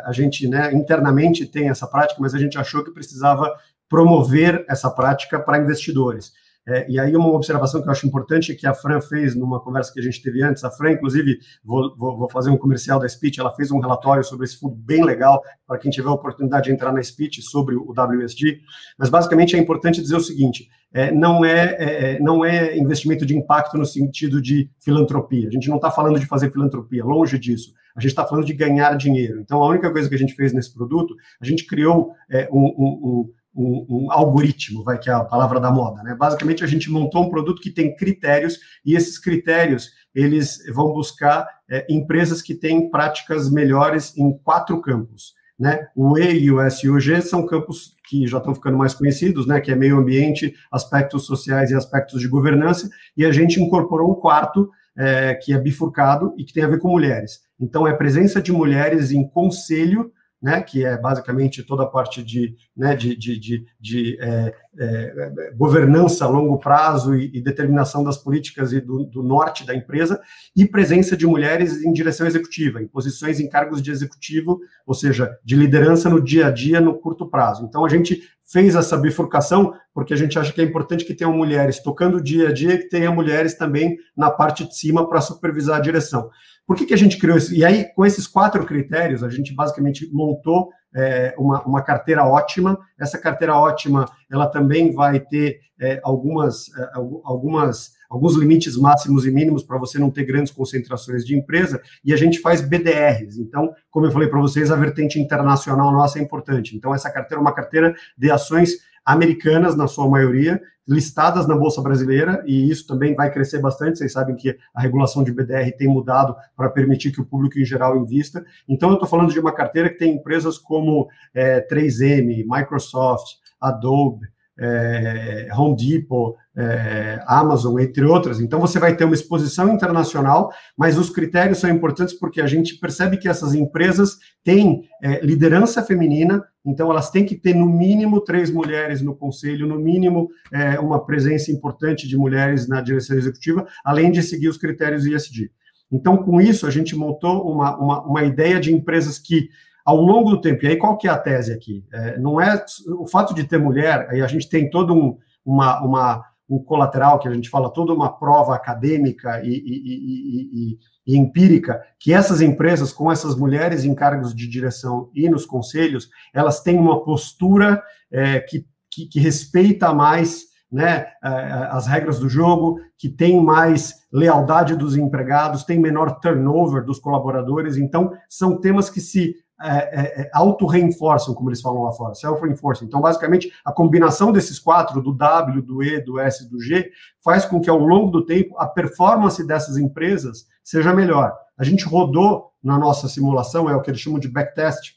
a gente, né, internamente tem essa prática, mas a gente achou que precisava promover essa prática para investidores. E aí uma observação que eu acho importante é que a Fran fez numa conversa que a gente teve antes. A Fran, inclusive, vou fazer um comercial da Speech, ela fez um relatório sobre esse fundo bem legal, para quem tiver a oportunidade de entrar na Speech sobre o WSG, mas basicamente é importante dizer o seguinte, não é investimento de impacto no sentido de filantropia, a gente não está falando de fazer filantropia, longe disso, a gente está falando de ganhar dinheiro. Então, a única coisa que a gente fez nesse produto, a gente criou um algoritmo, que é a palavra da moda, né? Basicamente, a gente montou um produto que tem critérios, e esses critérios, eles vão buscar empresas que têm práticas melhores em 4 campos, né? O E, o S e o G são campos que já estão ficando mais conhecidos, né? Que é meio ambiente, aspectos sociais e aspectos de governança, e a gente incorporou um 4º, que é bifurcado e que tem a ver com mulheres. Então, é a presença de mulheres em conselho, né, que é basicamente toda a parte de governança a longo prazo e determinação das políticas e do norte da empresa, e presença de mulheres em direção executiva, em posições em cargos de executivo, ou seja, de liderança no dia a dia, no curto prazo. Então, a gente fez essa bifurcação porque a gente acha que é importante que tenham mulheres tocando o dia a dia e que tenham mulheres também na parte de cima para supervisar a direção. Por que a gente criou isso? E aí, com esses 4 critérios, a gente basicamente montou uma carteira ótima. Essa carteira ótima, ela também vai ter alguns limites máximos e mínimos para você não ter grandes concentrações de empresa, e a gente faz BDRs. Então, como eu falei para vocês, a vertente internacional nossa é importante. Então, essa carteira é uma carteira de ações americanas, na sua maioria, listadas na Bolsa Brasileira, e isso também vai crescer bastante. Vocês sabem que a regulação de BDR tem mudado para permitir que o público em geral invista. Então, eu estou falando de uma carteira que tem empresas como 3M, Microsoft, Adobe, Home Depot, Amazon, entre outras. Então, você vai ter uma exposição internacional, mas os critérios são importantes porque a gente percebe que essas empresas têm liderança feminina, então elas têm que ter, no mínimo, 3 mulheres no conselho, no mínimo, uma presença importante de mulheres na direção executiva, além de seguir os critérios ESG. Então, com isso, a gente montou uma ideia de empresas que, ao longo do tempo, e aí qual que é a tese aqui? Não é o fato de ter mulher, aí a gente tem todo um colateral, que a gente fala, toda uma prova acadêmica e empírica, que essas empresas, com essas mulheres em cargos de direção e nos conselhos, elas têm uma postura que respeita mais, né, as regras do jogo, que tem mais lealdade dos empregados, tem menor turnover dos colaboradores. Então, são temas que se auto-reinforçam, como eles falam lá fora, self-reinforcing. Então, basicamente, a combinação desses 4, do W, do E, do S e do G, faz com que, ao longo do tempo, a performance dessas empresas seja melhor. A gente rodou na nossa simulação, é o que eles chamam de backtest.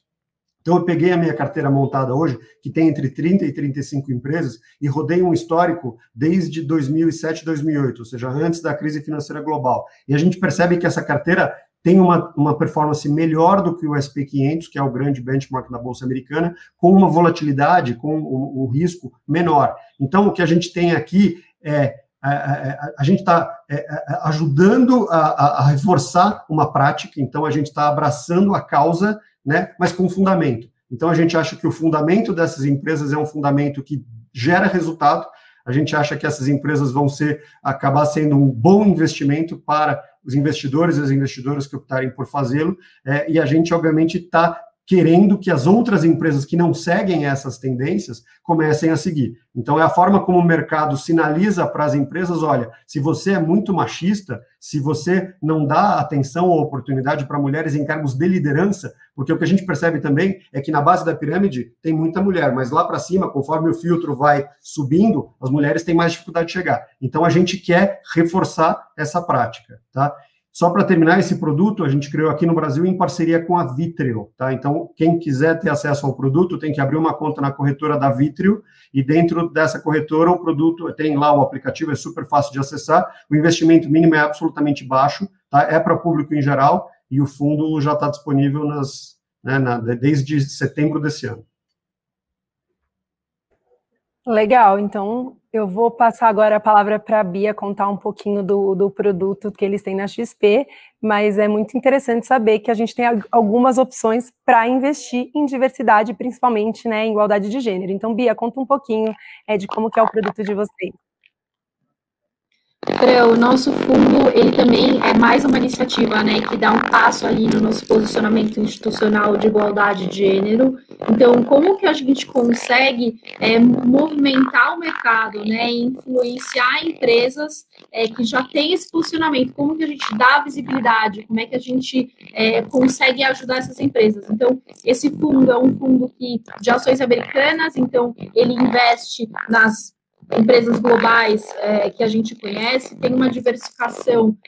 Então, eu peguei a minha carteira montada hoje, que tem entre 30 e 35 empresas, e rodei um histórico desde 2007, 2008, ou seja, antes da crise financeira global. E a gente percebe que essa carteira tem uma performance melhor do que o SP 500, que é o grande benchmark da Bolsa Americana, com uma volatilidade, com um risco menor. Então, o que a gente tem aqui a gente está ajudando a reforçar uma prática, então a gente está abraçando a causa, né, mas com fundamento. Então, a gente acha que o fundamento dessas empresas é um fundamento que gera resultado, a gente acha que essas empresas vão acabar sendo um bom investimento para os investidores e as investidoras que optarem por fazê-lo, e a gente, obviamente, está querendo que as outras empresas que não seguem essas tendências comecem a seguir. Então, é a forma como o mercado sinaliza para as empresas, olha, se você é muito machista, se você não dá atenção ou oportunidade para mulheres em cargos de liderança, porque o que a gente percebe também é que na base da pirâmide tem muita mulher, mas lá para cima, conforme o filtro vai subindo, as mulheres têm mais dificuldade de chegar. Então, a gente quer reforçar essa prática, tá? Só para terminar, esse produto a gente criou aqui no Brasil em parceria com a Vitrio, tá? Então, quem quiser ter acesso ao produto tem que abrir uma conta na corretora da Vitrio e dentro dessa corretora o produto tem lá o aplicativo, é super fácil de acessar, o investimento mínimo é absolutamente baixo, tá? É para público em geral e o fundo já está disponível desde setembro desse ano. Legal, então eu vou passar agora a palavra para a Bia contar um pouquinho do produto que eles têm na XP, mas é muito interessante saber que a gente tem algumas opções para investir em diversidade, principalmente, né, em igualdade de gênero. Então, Bia, conta um pouquinho de como que é o produto de vocês. O nosso fundo, ele também é mais uma iniciativa, né, que dá um passo ali no nosso posicionamento institucional de igualdade de gênero. Então, como que a gente consegue movimentar o mercado, né, e influenciar empresas que já têm esse posicionamento? Como que a gente dá visibilidade? Como é que a gente consegue ajudar essas empresas? Então, esse fundo é um fundo de ações americanas, então ele investe nas empresas globais que a gente conhece, tem uma diversificação,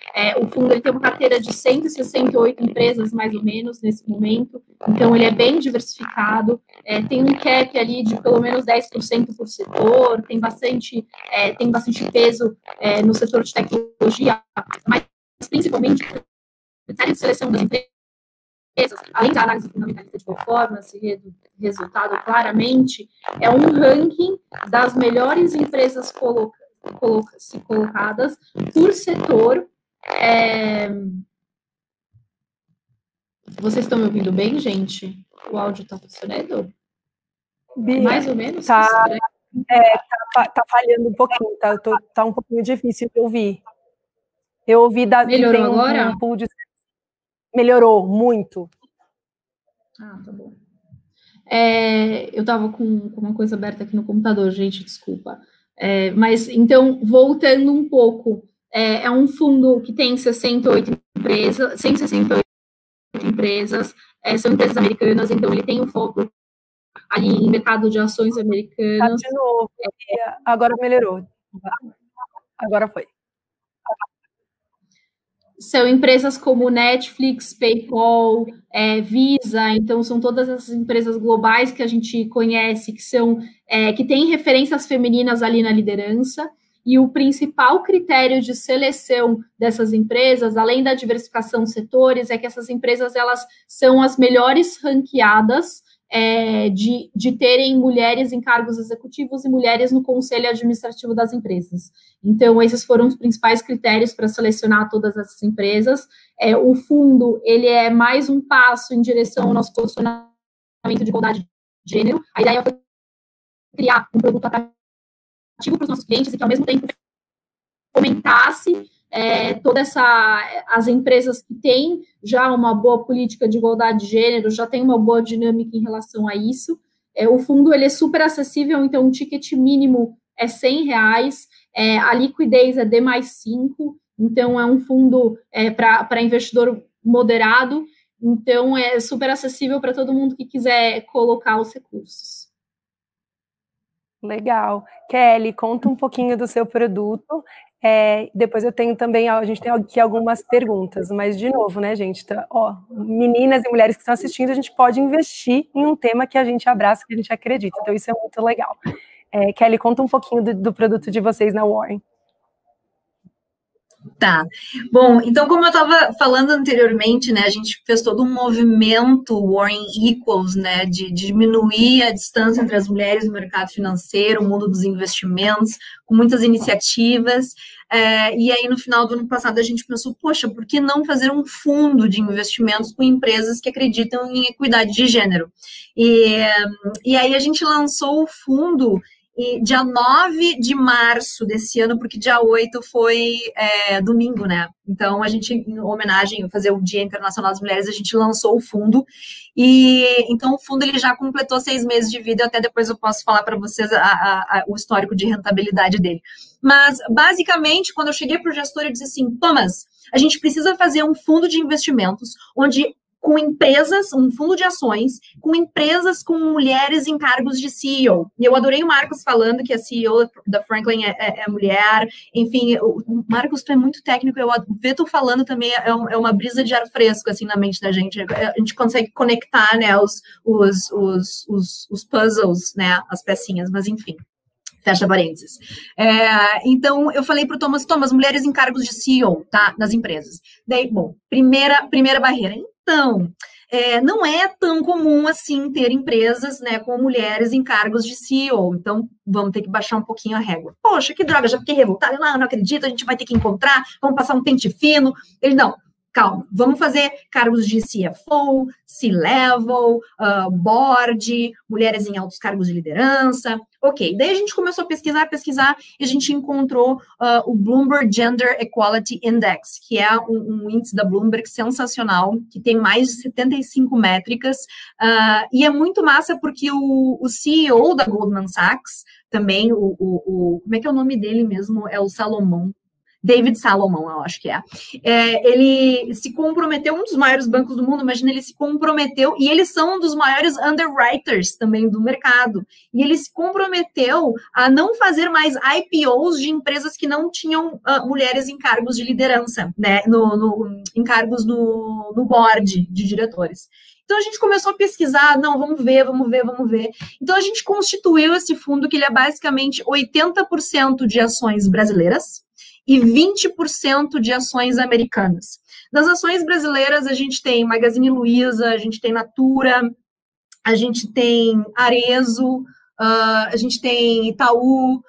o fundo ele tem uma carteira de 168 empresas, mais ou menos, nesse momento, então ele é bem diversificado, tem um cap ali de pelo menos 10% por setor, tem bastante peso no setor de tecnologia, mas principalmente critério de seleção das empresas, além da análise fundamentalista de performance e resultado, claramente, é um ranking das melhores empresas colocadas por setor. Vocês estão me ouvindo bem, gente? O áudio está funcionando? Bia, mais ou menos? Tá falhando um pouquinho, tá um pouquinho difícil de ouvir. Eu ouvi Melhorou agora? Um pool de... Melhorou muito. Ah, tá bom. Eu estava com uma coisa aberta aqui no computador, gente, desculpa. Mas, então, voltando um pouco, é um fundo que tem 168 empresas, são empresas americanas, então ele tem um foco ali em mercado de ações americanas. Tá de novo, agora melhorou. Agora foi. são empresas como Netflix, PayPal, Visa, então são todas essas empresas globais que a gente conhece, que têm referências femininas ali na liderança, e o principal critério de seleção dessas empresas, além da diversificação de setores, é que essas empresas elas são as melhores ranqueadas de terem mulheres em cargos executivos e mulheres no conselho administrativo das empresas. Então, esses foram os principais critérios para selecionar todas essas empresas. O fundo, ele é mais um passo em direção ao nosso posicionamento de igualdade de gênero. A ideia foi criar um produto atrativo para os nossos clientes e que, ao mesmo tempo, fomentasse as empresas que têm já uma boa política de igualdade de gênero, já tem uma boa dinâmica em relação a isso. O fundo ele é super acessível, então o ticket mínimo é R$100, a liquidez é D+5, então é um fundo para investidor moderado, então é super acessível para todo mundo que quiser colocar os recursos. Legal. Kelly, conta um pouquinho do seu produto. Depois eu tenho também, a gente tem aqui algumas perguntas, mas de novo, né, gente, meninas e mulheres que estão assistindo, a gente pode investir em um tema que a gente abraça, que a gente acredita, então isso é muito legal. Kelly, conta um pouquinho do produto de vocês na Warren. Tá. Bom, então, como eu estava falando anteriormente, né, a gente fez todo um movimento Warren Equals, né, de diminuir a distância entre as mulheres no mercado financeiro, o mundo dos investimentos, com muitas iniciativas, e aí no final do ano passado a gente pensou, poxa, por que não fazer um fundo de investimentos com empresas que acreditam em equidade de gênero? E aí a gente lançou o fundo dia 9 de março desse ano, porque dia 8 foi domingo, né? Então, a gente, em homenagem a fazer o Dia Internacional das Mulheres, a gente lançou o fundo. E então, o fundo ele já completou 6 meses de vida, até depois eu posso falar para vocês o histórico de rentabilidade dele. Mas, basicamente, quando eu cheguei para o gestor, eu disse assim, Thomas, a gente precisa fazer um fundo de investimentos onde com empresas, um fundo de ações, com empresas com mulheres em cargos de CEO. E eu adorei o Marcos falando que a CEO da Franklin é mulher. Enfim, o Marcos, tu é muito técnico, eu ver tu falando também é uma brisa de ar fresco, assim, na mente da gente. A gente consegue conectar, né, os puzzles, né, as pecinhas, mas enfim. Fecha parênteses. Então, eu falei para o Thomas, mulheres em cargos de CEO, tá, nas empresas. Daí, bom, primeira barreira. Então, não é tão comum assim ter empresas, né, com mulheres em cargos de CEO. Então, vamos ter que baixar um pouquinho a régua. Poxa, que droga, já fiquei revoltada. Não acredito, a gente vai ter que encontrar, vamos passar um pente fino. Ele, não. Calma, vamos fazer cargos de CFO, C-Level, board, mulheres em altos cargos de liderança. Ok, daí a gente começou a pesquisar, e a gente encontrou o Bloomberg Gender Equality Index, que é um índice da Bloomberg sensacional, que tem mais de 75 métricas, e é muito massa porque o CEO da Goldman Sachs, também, como é que é o nome dele mesmo? É o Salomon. David Salomon, eu acho que ele se comprometeu, um dos maiores bancos do mundo, imagina, ele se comprometeu, e eles são um dos maiores underwriters também do mercado, e ele se comprometeu a não fazer mais IPOs de empresas que não tinham mulheres em cargos de liderança, né, em cargos no board de diretores. Então, a gente começou a pesquisar, não, vamos ver. Então, a gente constituiu esse fundo, que ele é basicamente 80% de ações brasileiras, e 20% de ações americanas. Das ações brasileiras, a gente tem Magazine Luiza, a gente tem Natura, a gente tem Arezzo, a gente tem Itaú.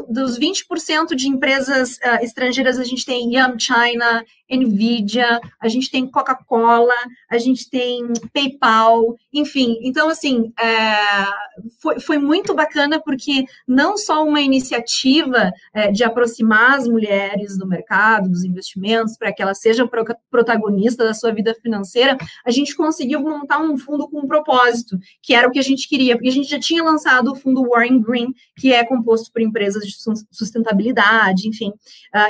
Dos 20% de empresas estrangeiras, a gente tem Yum China, Nvidia, a gente tem Coca-Cola, a gente tem PayPal, enfim. Então, assim, foi muito bacana, porque não só uma iniciativa de aproximar as mulheres do mercado, dos investimentos, para que elas sejam protagonistas da sua vida financeira, a gente conseguiu montar um fundo com um propósito, que era o que a gente queria, porque a gente já tinha lançado o fundo Warren Green, que é composto por empresas empresas de sustentabilidade, enfim,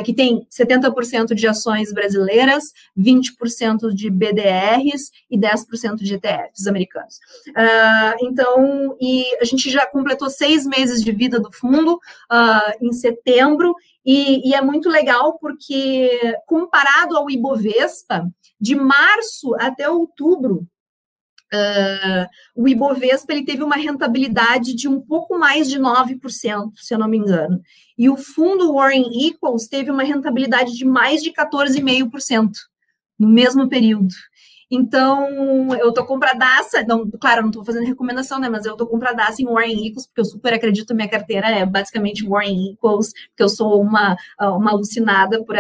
que tem 70% de ações brasileiras, 20% de BDRs e 10% de ETFs americanos. Então, e a gente já completou 6 meses de vida do fundo em setembro, e é muito legal porque, comparado ao Ibovespa, de março até outubro, o Ibovespa ele teve uma rentabilidade de um pouco mais de 9%, se eu não me engano. E o fundo Warren Equals teve uma rentabilidade de mais de 14,5% no mesmo período. Então, eu tô compradaça, não, claro, não tô fazendo recomendação, né, mas eu tô compradaça em Warren Equals, porque eu super acredito, minha carteira é basicamente Warren Equals, porque eu sou uma alucinada por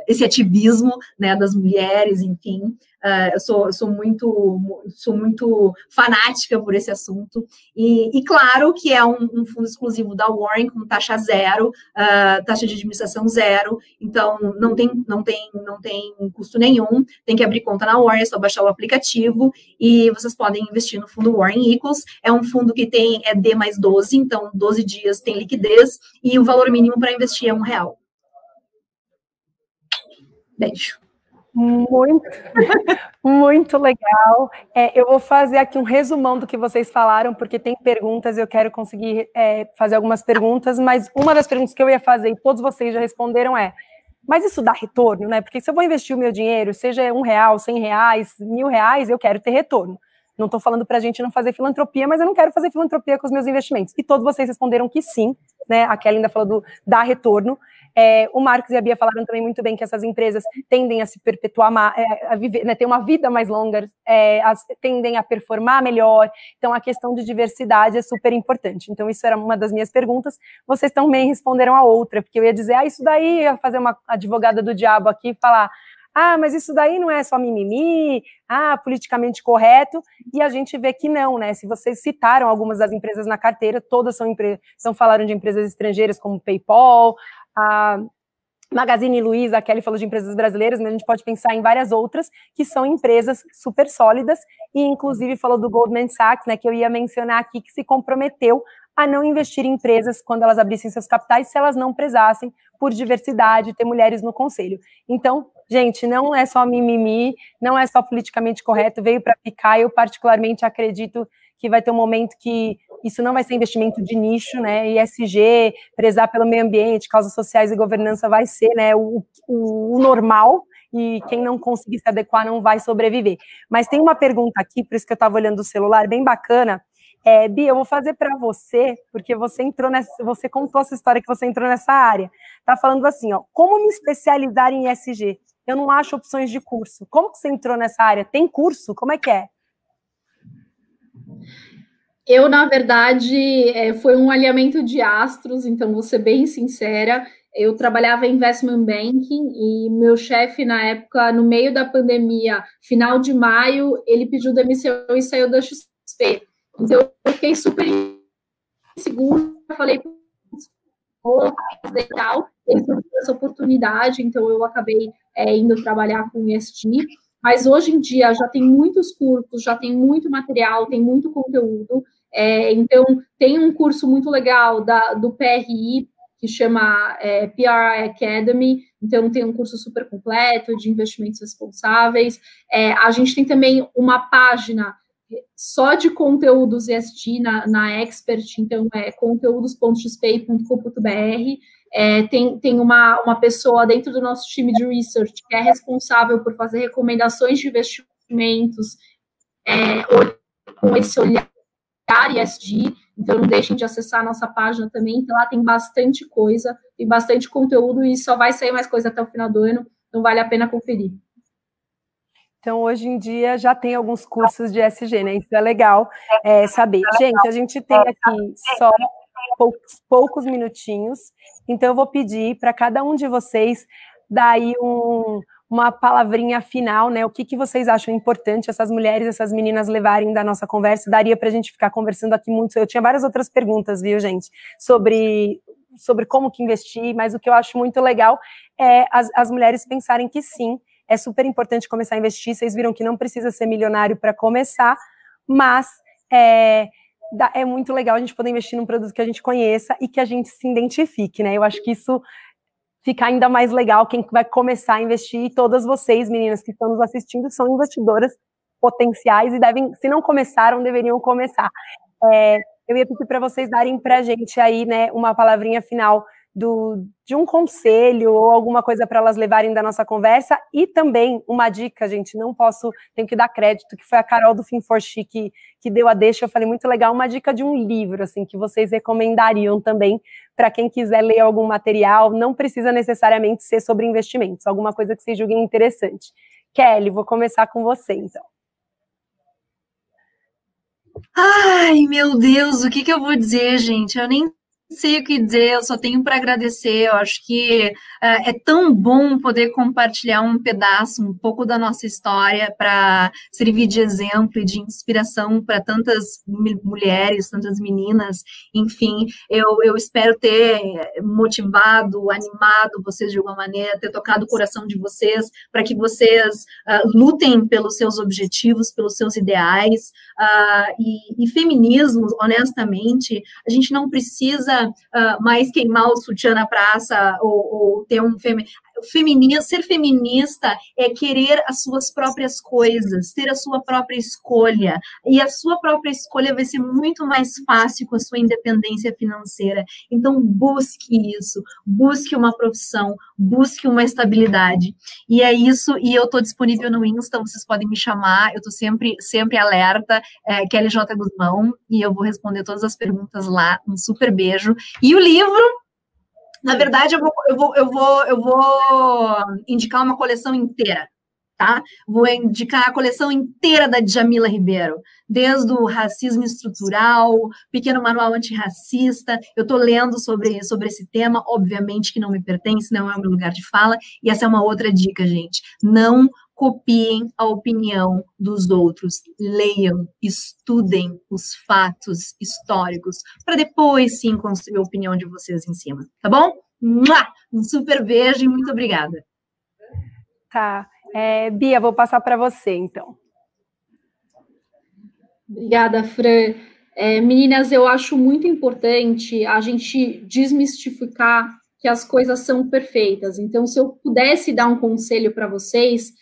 esse ativismo, né, das mulheres, enfim. Eu sou muito fanática por esse assunto, e claro que é um fundo exclusivo da Warren, com taxa zero, taxa de administração zero, então não tem custo nenhum, tem que abrir conta na Warren, é só baixar o aplicativo, e vocês podem investir no fundo Warren Equals. É um fundo que é D mais 12, então 12 dias tem liquidez, e o valor mínimo para investir é R$1. Beijo. Muito legal. Eu vou fazer aqui um resumão do que vocês falaram, porque tem perguntas, eu quero conseguir fazer algumas perguntas, mas uma das perguntas que eu ia fazer, e todos vocês já responderam, mas isso dá retorno, né? Porque se eu vou investir o meu dinheiro, seja R$1, R$100, R$1.000, eu quero ter retorno. Não estou falando para a gente não fazer filantropia, mas eu não quero fazer filantropia com os meus investimentos. E todos vocês responderam que sim, né? A Kelly ainda falou do dar retorno. O Marcos e a Bia falaram também muito bem que essas empresas tendem a se perpetuar, a viver, né, ter uma vida mais longa, tendem a performar melhor. Então, a questão de diversidade é super importante. Então, isso era uma das minhas perguntas. Vocês também responderam a outra, porque eu ia dizer, isso daí, ia fazer uma advogada do diabo aqui e falar, mas isso daí não é só mimimi, politicamente correto, e a gente vê que não, né? Se vocês citaram algumas das empresas na carteira, todas são empresas, então falaram de empresas estrangeiras como PayPal, a Magazine Luiza, a Kelly falou de empresas brasileiras, mas a gente pode pensar em várias outras que são empresas super sólidas, e inclusive falou do Goldman Sachs, né, que eu ia mencionar aqui, que se comprometeu a não investir em empresas quando elas abrissem seus capitais, se elas não prezassem por diversidade, ter mulheres no conselho. Então, gente, não é só mimimi, não é só politicamente correto, veio para ficar. Eu particularmente acredito que vai ter um momento que isso não vai ser investimento de nicho, né, ESG, prezar pelo meio ambiente, causas sociais e governança vai ser, né, o normal, e quem não conseguir se adequar não vai sobreviver. Mas tem uma pergunta aqui, por isso que eu estava olhando o celular, bem bacana. Bia, eu vou fazer para você, porque você contou essa história que você entrou nessa área. Tá falando assim, como me especializar em ESG? Eu não acho opções de curso. Como que você entrou nessa área? Tem curso? Como é que é? Eu, na verdade, foi um alinhamento de astros, então vou ser bem sincera. Eu trabalhava em investment banking e meu chefe, na época, no meio da pandemia, final de maio, ele pediu demissão e saiu da XP. Então, eu fiquei super insegura, falei, vou fazer tal, essa oportunidade, então eu acabei indo trabalhar com ESG. Mas hoje em dia já tem muitos cursos, já tem muito material, tem muito conteúdo. Então, tem um curso muito legal do PRI, que chama PRI Academy. Então, tem um curso super completo de investimentos responsáveis. A gente tem também uma página só de conteúdos ESG na Expert, então é conteúdos.xp.com.br. Tem uma pessoa dentro do nosso time de research que é responsável por fazer recomendações de investimentos com esse olhar ESG, então não deixem de acessar a nossa página também, que lá tem bastante coisa, tem bastante conteúdo e só vai sair mais coisa até o final do ano, então vale a pena conferir. Então, hoje em dia, já tem alguns cursos de ESG, né? Isso é legal saber. Gente, a gente tem aqui só poucos minutinhos, então eu vou pedir para cada um de vocês dar aí uma palavrinha final, né? O que vocês acham importante essas mulheres, essas meninas levarem da nossa conversa? Daria para a gente ficar conversando aqui muito. Eu tinha várias outras perguntas, viu, gente? Sobre como que investir, mas o que eu acho muito legal é as mulheres pensarem que sim, é super importante começar a investir. Vocês viram que não precisa ser milionário para começar, mas é muito legal a gente poder investir num produto que a gente conheça e que a gente se identifique, né? Eu acho que isso fica ainda mais legal, quem vai começar a investir, e todas vocês, meninas, que estão nos assistindo, são investidoras potenciais e devem, se não começaram, deveriam começar. Eu ia pedir para vocês darem para a gente aí, né, uma palavrinha final de um conselho ou alguma coisa para elas levarem da nossa conversa, e também uma dica, gente, tenho que dar crédito, que foi a Carol do Film for She que deu a deixa, eu falei, muito legal, uma dica de um livro, assim, que vocês recomendariam também para quem quiser ler algum material, não precisa necessariamente ser sobre investimentos, alguma coisa que vocês julguem interessante. Kelly, vou começar com você, então. Ai, meu Deus, o que eu vou dizer, gente? Eu nem sei o que dizer, eu só tenho para agradecer. Eu acho que é tão bom poder compartilhar um pedaço, um pouco da nossa história para servir de exemplo e de inspiração para tantas mulheres, tantas meninas. Enfim, eu espero ter motivado, animado vocês de alguma maneira, ter tocado o coração de vocês para que vocês lutem pelos seus objetivos, pelos seus ideais. E feminismo, honestamente, a gente não precisa mais queimar o sutiã na praça ou ter um ser feminista é querer as suas próprias coisas, ter a sua própria escolha, e a sua própria escolha vai ser muito mais fácil com a sua independência financeira. Então busque isso, busque uma profissão, busque uma estabilidade, e é isso. E eu estou disponível no Insta, vocês podem me chamar, eu estou sempre alerta, Kelly J. Guzmão, e eu vou responder todas as perguntas lá. Um super beijo. E o livro, na verdade, eu vou indicar uma coleção inteira, tá? Vou indicar a coleção inteira da Djamila Ribeiro, desde o racismo estrutural, pequeno manual antirracista. Eu estou lendo sobre esse tema, obviamente que não me pertence, não é o meu lugar de fala, e essa é uma outra dica, gente. Não copiem a opinião dos outros, leiam, estudem os fatos históricos, para depois sim construir a opinião de vocês em cima, tá bom? Um super beijo e muito obrigada. Tá, Bia, vou passar para você, então. Obrigada, Fran. Meninas, eu acho muito importante a gente desmistificar que as coisas são perfeitas. Então, se eu pudesse dar um conselho para vocês,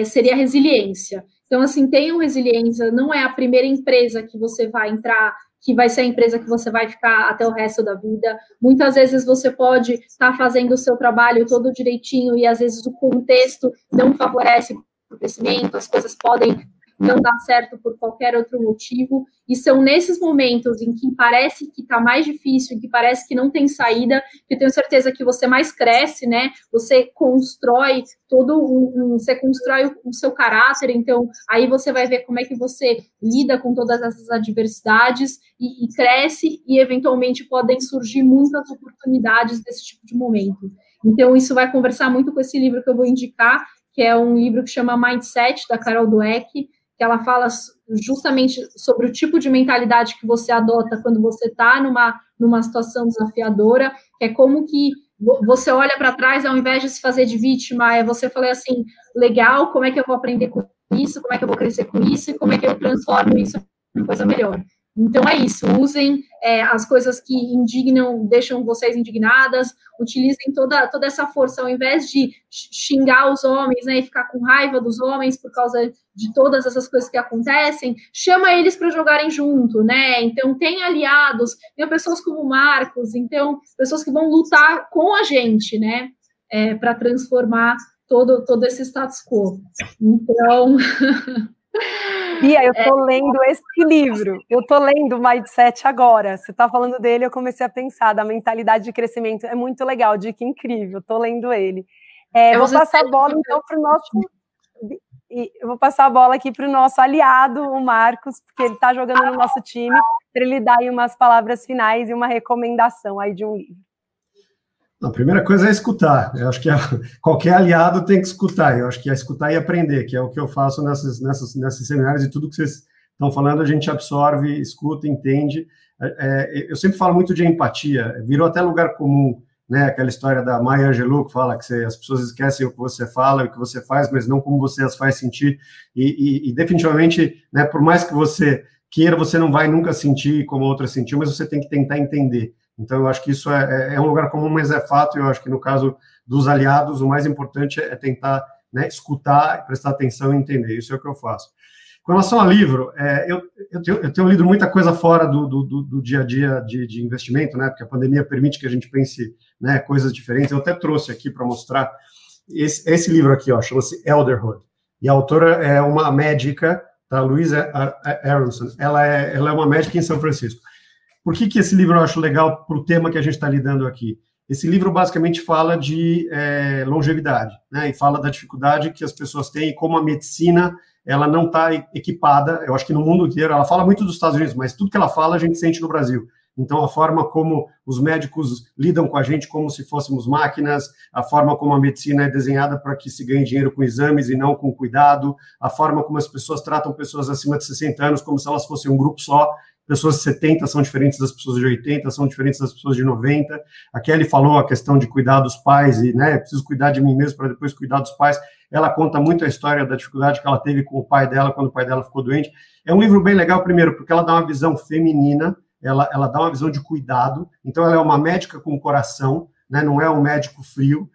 seria a resiliência. Então, assim, tenham resiliência, não é a primeira empresa que você vai entrar, que vai ser a empresa que você vai ficar até o resto da vida. Muitas vezes você pode estar fazendo o seu trabalho todo direitinho e, às vezes, o contexto não favorece o crescimento, as coisas podem não dar certo por qualquer outro motivo, e são nesses momentos em que parece que está mais difícil, em que parece que não tem saída, que eu tenho certeza que você mais cresce, né? Você constrói você constrói o seu caráter, então aí você vai ver como é que você lida com todas essas adversidades e cresce, e eventualmente podem surgir muitas oportunidades desse tipo de momento. Então isso vai conversar muito com esse livro que eu vou indicar, que é um livro que chama Mindset, da Carol Dweck, que ela fala justamente sobre o tipo de mentalidade que você adota quando você está numa situação desafiadora, que é como que você olha para trás, ao invés de se fazer de vítima, você fala assim, legal, como é que eu vou aprender com isso, como é que eu vou crescer com isso, e como é que eu transformo isso em coisa melhor. Então é isso, usem as coisas que indignam, deixam vocês indignadas, utilizem toda essa força, ao invés de xingar os homens, né, e ficar com raiva dos homens por causa de todas essas coisas que acontecem, chama eles para jogarem junto, né? Então tem aliados, tem pessoas como o Marcos, então pessoas que vão lutar com a gente, né, para transformar todo esse status quo. Então... Bia, eu tô lendo esse livro, eu tô lendo o Mindset agora, você tá falando dele, eu comecei a pensar, da mentalidade de crescimento, é muito legal, dica incrível, tô lendo ele. Vou passar a bola, então, pro nosso... Eu vou passar a bola aqui para o nosso aliado, o Marcos, porque ele está jogando no nosso time, para ele dar aí umas palavras finais e uma recomendação aí de um livro. A primeira coisa é escutar. Eu acho que qualquer aliado tem que escutar. Eu acho que é escutar e aprender, que é o que eu faço nesses seminários, e tudo que vocês estão falando a gente absorve, escuta, entende. Eu sempre falo muito de empatia, virou até lugar comum, né? Aquela história da Maya Angelou, que fala que as pessoas esquecem o que você fala e o que você faz, mas não como você as faz sentir. E definitivamente, né, por mais que você queira, você não vai nunca sentir como a outra sentiu, mas você tem que tentar entender. Então, eu acho que isso é um lugar comum, mas é fato, e eu acho que no caso dos aliados, o mais importante é tentar, né, escutar, prestar atenção e entender. Isso é o que eu faço. Com relação a livro, eu tenho lido muita coisa fora do dia a dia de investimento, né, porque a pandemia permite que a gente pense, né, coisas diferentes. Eu até trouxe aqui para mostrar esse livro aqui, ó, chama-se Elderhood, e a autora é uma médica, tá, Louisa Aronson. Ela é uma médica em São Francisco. Por que esse livro eu acho legal para o tema que a gente está lidando aqui? Esse livro basicamente fala de longevidade, né, e fala da dificuldade que as pessoas têm e como a medicina ela não está equipada. Eu acho que no mundo inteiro, ela fala muito dos Estados Unidos, mas tudo que ela fala a gente sente no Brasil. Então, a forma como os médicos lidam com a gente como se fôssemos máquinas, a forma como a medicina é desenhada para que se ganhe dinheiro com exames e não com cuidado, a forma como as pessoas tratam pessoas acima de 60 anos como se elas fossem um grupo só. Pessoas de 70 são diferentes das pessoas de 80, são diferentes das pessoas de 90. A Kelly falou a questão de cuidar dos pais e, né, preciso cuidar de mim mesmo para depois cuidar dos pais. Ela conta muito a história da dificuldade que ela teve com o pai dela quando o pai dela ficou doente. É um livro bem legal, primeiro, porque ela dá uma visão feminina, ela dá uma visão de cuidado. Então, ela é uma médica com coração, né, não é um médico frio.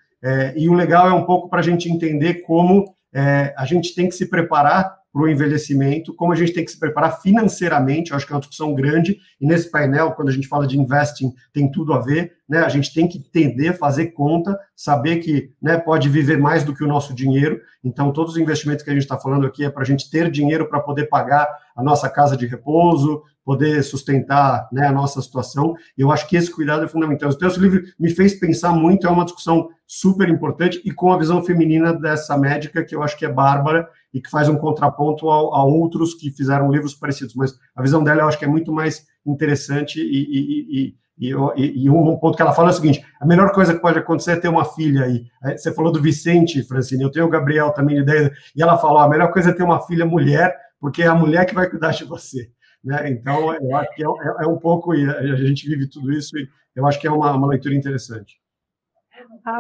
E o legal é um pouco para a gente entender como a gente tem que se preparar para o envelhecimento, como a gente tem que se preparar financeiramente. Eu acho que é uma discussão grande, e nesse painel, quando a gente fala de investing, tem tudo a ver, né? A gente tem que entender, fazer conta, saber que, né, pode viver mais do que o nosso dinheiro. Então, todos os investimentos que a gente está falando aqui é para a gente ter dinheiro para poder pagar a nossa casa de repouso, poder sustentar, né, a nossa situação. E eu acho que esse cuidado é fundamental. Então, esse livro me fez pensar muito, é uma discussão super importante, e com a visão feminina dessa médica, que eu acho que é bárbara, e que faz um contraponto a outros que fizeram livros parecidos, mas a visão dela eu acho que é muito mais interessante, e um ponto que ela fala é o seguinte: a melhor coisa que pode acontecer é ter uma filha aí. Você falou do Vicente, Francine, eu tenho o Gabriel também de ideia, e ela falou, a melhor coisa é ter uma filha mulher, porque é a mulher que vai cuidar de você, né? Então, eu acho que é um pouco, e a gente vive tudo isso, e eu acho que é uma leitura interessante.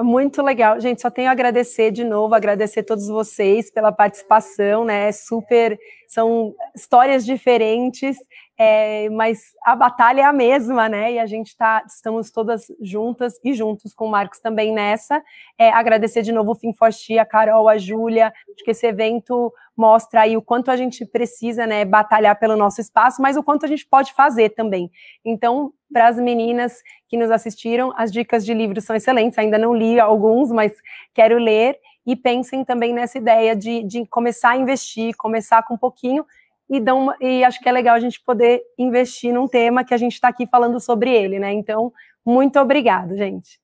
Muito legal. Gente, só tenho a agradecer de novo, agradecer a todos vocês pela participação, né? São histórias diferentes, mas a batalha é a mesma, né? E a gente estamos todas juntas e juntos com o Marcos também nessa. Agradecer de novo o Film for She, a Carol, a Júlia. Acho que esse evento mostra aí o quanto a gente precisa, né, batalhar pelo nosso espaço, mas o quanto a gente pode fazer também. Então, para as meninas que nos assistiram, as dicas de livros são excelentes, ainda não li alguns, mas quero ler, e pensem também nessa ideia de começar a investir, começar com um pouquinho, e acho que é legal a gente poder investir num tema que a gente está aqui falando sobre ele, né? Então, muito obrigado, gente.